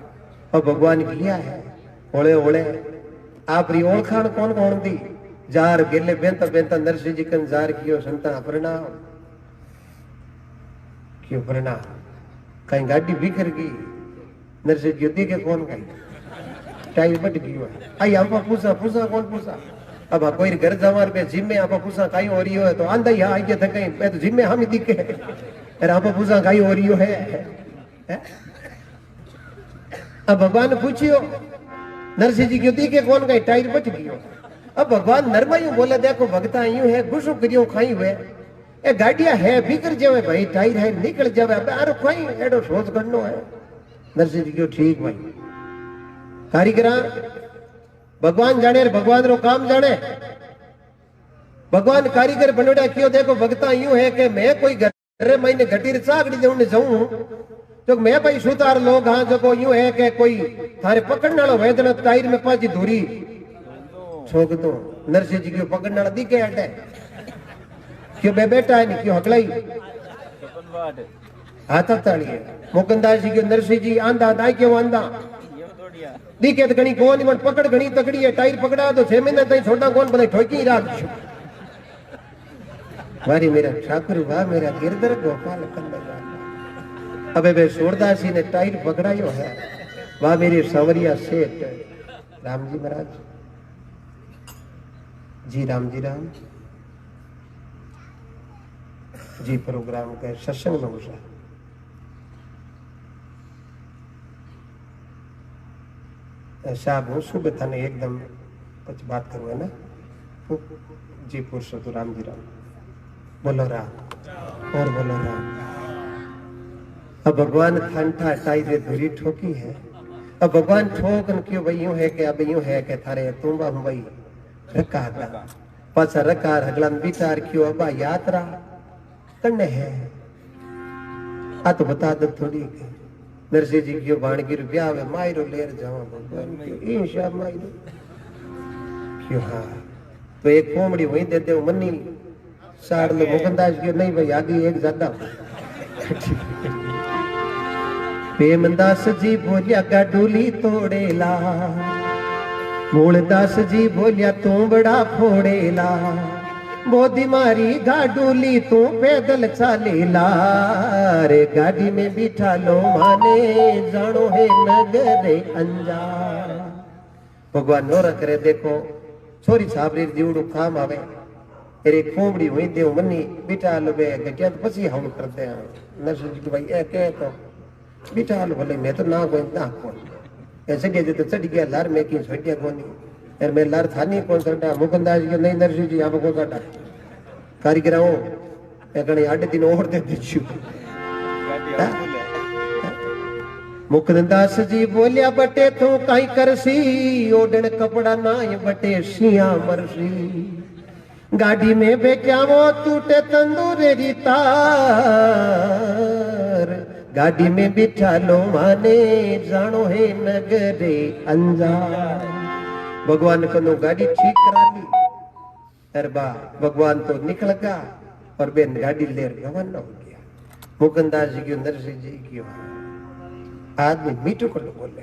और भगवान किया है ओले ओले आप री ओळखाण कौन कौन दी जार गेले बेंता बेंता नरसिंह जी कन जार कियो संता प्रणाम क्यों प्रणाम कहीं गाड़ी बिखर गई नरसिंह जी दी के कौन गई टाइम बट गयो है आई आपा पूछा पूछा कौन पूछा अब कोई घर जमार पे जिम्मे आपा पूछा काई हो रही हो तो आंदा ही आई के थकई पे तो जिम्मे हम ही दिखे अरे आपा पूछा काई हो रही है। अब भगवान ने पूछियो नरसिंह जी क्यों दी के कौन गई टाइर बच गयो। अब भगवान नरमा यूं बोले देखो भगता यूं है गुस्सो करियो खाई हुए ए गाड़िया है बिगड़ जावे भाई टाइर है निकल जावे अरे खाई एडो सोच करनो है। नरसिंह जी क्यों ठीक भाई कारीगरा भगवान जाने भगवान रो काम जाने भगवान कारीगर बनोड़ा क्यों देखो भगता यूं है कि मैं कोई घर महीने घटी चाकड़ी देने जाऊं तो मैं भाई सुतार लोग हाँ जो यूं है कि कोई थारे पकड़ने वाला वेदना टायर में पाजी धूरी छोक दो। नरसिंह जी क्यों पकड़ने वाला दिखे हटे क्यों बे बेटा है नहीं क्यों हकलाई हाथ ताड़िए मुकुंदास जी क्यों नरसिंह जी आंधा दाई क्यों आंधा दिखे तो घनी कौन मन पकड़ घनी तकड़ी है टायर पकड़ा तो 6 महीने तक छोटा कौन बने ठोकी राख वारी मेरा ठाकुर वाह मेरा गिरधर गोपाल कंद अबे बे सूरदास जी ने टायर पकड़ायो है वाह मेरी सवरिया सेठ राम जी महाराज जी राम जी प्रोग्राम के सत्संग में घुसा साहब हूँ सुबह थाने एकदम कुछ बात करूँ है ना जी पुरुषोत्तम राम जी राम बोलो राम और बोलो राम। अब भगवान ठंडा टाई रे धुरी ठोकी है अब भगवान ठोकन क्यों भाई यूं है कि अब यूं है कि थारे तुम्बा हूं भाई रखा था पासा रखा हगलन विचार क्यों अब यात्रा करने है आ तो बता दो थोड़ी नरसिंह जी क्यों बाणगी रुपया वे मायरो लेर जावा भगवान क्यों ईशा मायरो क्यों हाँ तो एक कोमड़ी वहीं दे दे मन्नी साड़ लो मुकुंदास क्यों नहीं भाई आगे एक ज्यादा प्रेमदास जी बोलिया गाडूली तोड़ेला मूलदास जी बोलिया तू बड़ा फोड़ेला बोधी मारी गाडूली तू पैदल चालेला रे गाड़ी में बिठा लो माने जानो है नगरे अंजार। भगवान नो करे देखो छोरी छाबरी जीवड़ू काम आवे अरे खोमड़ी हुई दे मनी बिठा लो बे गटिया तो पसी हम करते हैं नरसिंह जी भाई ए कह तो बिठा लो भले मैं तो ना कोई ना कौन ऐसे के तो चढ़ गया लार में की छोटिया कोनी यार मैं लार थानी कौन सटा मुकुंदास जी नहीं नरसिंह जी आप कौन सटा कारीगराओ मैं कहीं 8 दिन और दे दीजू मुकुंदास जी बोलिया बटे तू काई करसी ओडन कपड़ा ना बटे सिया मरसी गाड़ी में बेचावो टूटे तंदूरी तार गाड़ी में बिठा लो माने जानो है नगरे अंजार। भगवान को नो गाड़ी ठीक करा ली अरे बा भगवान तो निकल गया और बेन गाड़ी ले रवाना हो गया। मुकुंदास जी क्यों नरसिंह जी क्यों आदमी मीठो को बोले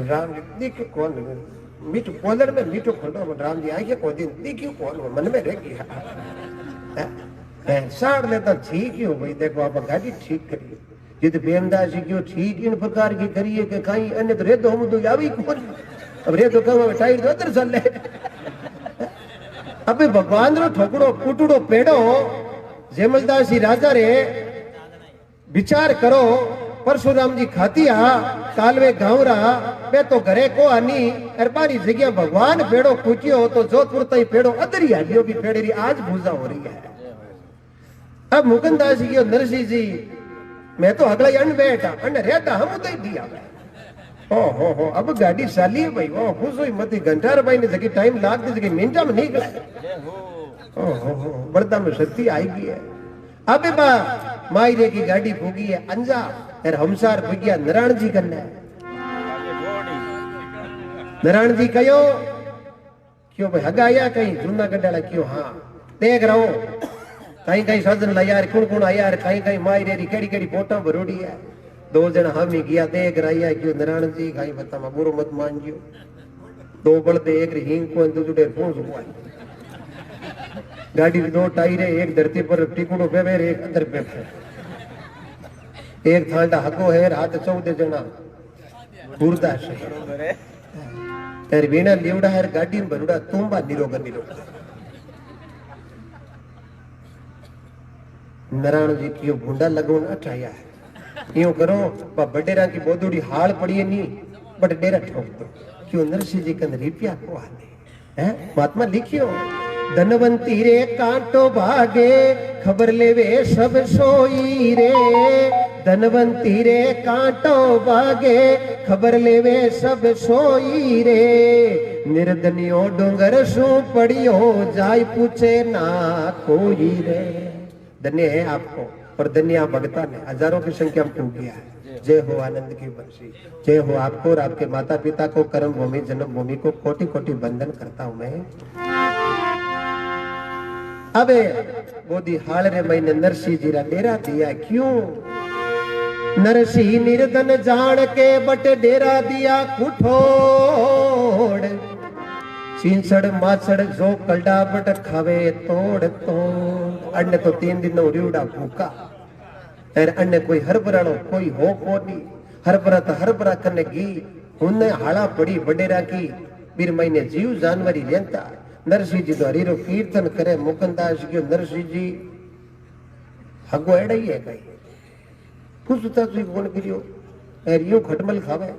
राम जी देखो कौन मीठो पोलर में मीठो खोलो राम जी आगे को दिन देखियो कौन मन में रह गया साड़ लेता ठीक ही हो भाई देखो आप गाड़ी ठीक करिए ये तो प्रेमदास जी क्यों ठीक इन प्रकार की करिए कि कहीं अन्य तो रेतो हम तो यावी कौन अब रेतो कम टाइर तो अंदर चल ले अबे भगवान रो ठोकड़ो कुटड़ो पेड़ो जयमलदास जी राजा रे विचार करो परशुराम जी खातिया कालवे गांवरा बे तो घरे को आनी अरबारी जगह भगवान पेड़ो कुटियो तो जोधपुर तई पेड़ो अदरी हालियो भी पेड़ेरी आज पूजा हो रही है। अब मुकुंदास जी क्यों नरसिंह जी मैं तो अगला अन्न बैठा अन्न रहता हम उदय दिया हो अब गाड़ी चाली है भाई ओ खुश हुई मती घंटा भाई ने जगह टाइम लाग दी जगह मिनटा में निकला ओ बड़दा में शक्ति आएगी है। अबे बा मायरे की गाड़ी भोगी है अंजा और हमसार भोगिया नारायण जी कन्ने नारायण जी कहो क्यों भाई हगाया कहीं जूनागढ़ वाला क्यों हाँ देख रहा हूं कहीं कहीं सजन ला यार कौन कौन आया यार कहीं कहीं मायरे री केड़ी केड़ी फोटा भरोड़ी है दो जन हामी गया देख रहा है क्यों नारायण जी कहीं बता मैं बुरो मत मान जियो दो बड़ते एक हिंग को दूसरे पूछ हुआ गाड़ी के दो टायर है एक धरती पर टिकुड़ो पे एक अंदर पे एक थांडा हको है रात 14 जना गुरदा से तेरे बिना लिवड़ा है गाड़ी में भरुड़ा तुम्बा निरोगा निरोगा नारायण जी की भूंडा लगोन अठाया है यूं करो बडेरा की बोदूड़ी हाल पड़ी है नहीं बट डेरा ठोक दो क्यों नरसिंह जी कन रिपिया को आने हैं महात्मा लिखियो धनवंती रे कांटो भागे खबर लेवे सब सोई रे धनवंती रे कांटो भागे खबर लेवे सब सोई रे निर्धनियो डोंगर सु पड़ियो जाय पूछे ना कोई रे धन्य है आपको और धन्य आप भगता ने हजारों की संख्या में टूट गया है जय हो आनंद की बंसी जय हो आपको और आपके माता पिता को कर्म भूमि जन्म भूमि को कोटि कोटि वंदन करता हूं मैं अबे बोधी हाल रे मैंने नरसिंह जी रा डेरा दिया क्यों नरसिंह निर्धन जान के बट डेरा दिया कुठोड़ चींसड़ माछड़ जो कलडा बट खावे तोड़ तोड़ अन्य तो 3 दिन नो रिवड़ा भूखा और अन्य कोई हरभरानो कोई हो कोनी हरभरा तो हरभरा कने गी उन्ने हाड़ा पड़ी बडेरा की बीर महीने जीव जानवरी लेंता नरसिंह जी तो हरीरो कीर्तन करे मुकुंदास की नरसिंह जी हगो एड़ा ही है कई पूछता तुझे कौन करियो और यूं खटमल खावे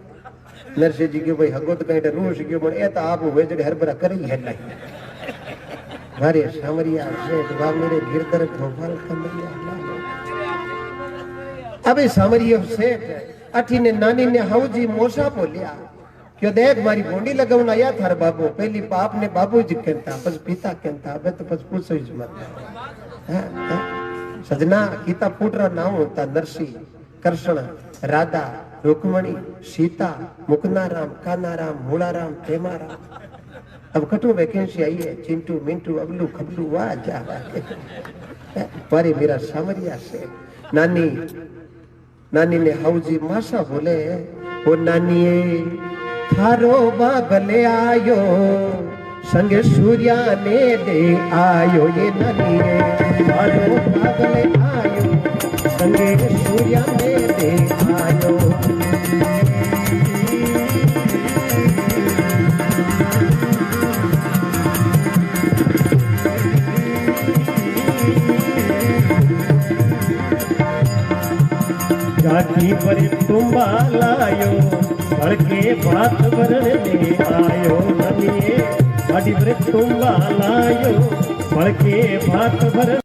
नरसिंह जी के भाई हगो तो कहीं रूस क्यों बने ए तो आप हुए जड़े हरभरा करे ही है नहीं मारे सामरिया सेठ बा मेरे गिरधर गोपाल कमरिया अबे सामरिया सेठ अठी ने नानी ने हाउजी मोसा बोलिया क्यों देख मारी बोंडी लगाउन आया थार बाबू पहली बाप ने बाबू जी कहता बस पिता कहता अबे तो बस पूछो ही मत सजना गीता पुत्र नाम होता नरसिंह कृष्ण राधा रुक्मणी सीता मुकनाराम कानाराम मूलाराम प्रेमाराम अब कटो वैकेंसी आई है चिंटू मिंटू अबलू खबलू वाह जा पर मेरा सामरिया से नानी नानी ने हाउजी मासा बोले वो नानी थारो बाबले आयो संगे सूर्या ने दे आयो ये नानी थारो बाबले आयो संगे सूर्या ने दे आयो गाड़ी पर तुम्बा लायो बड़के बात भरने आयो ननिए गाड़ी पर तुम्बा लायो बड़के बात भर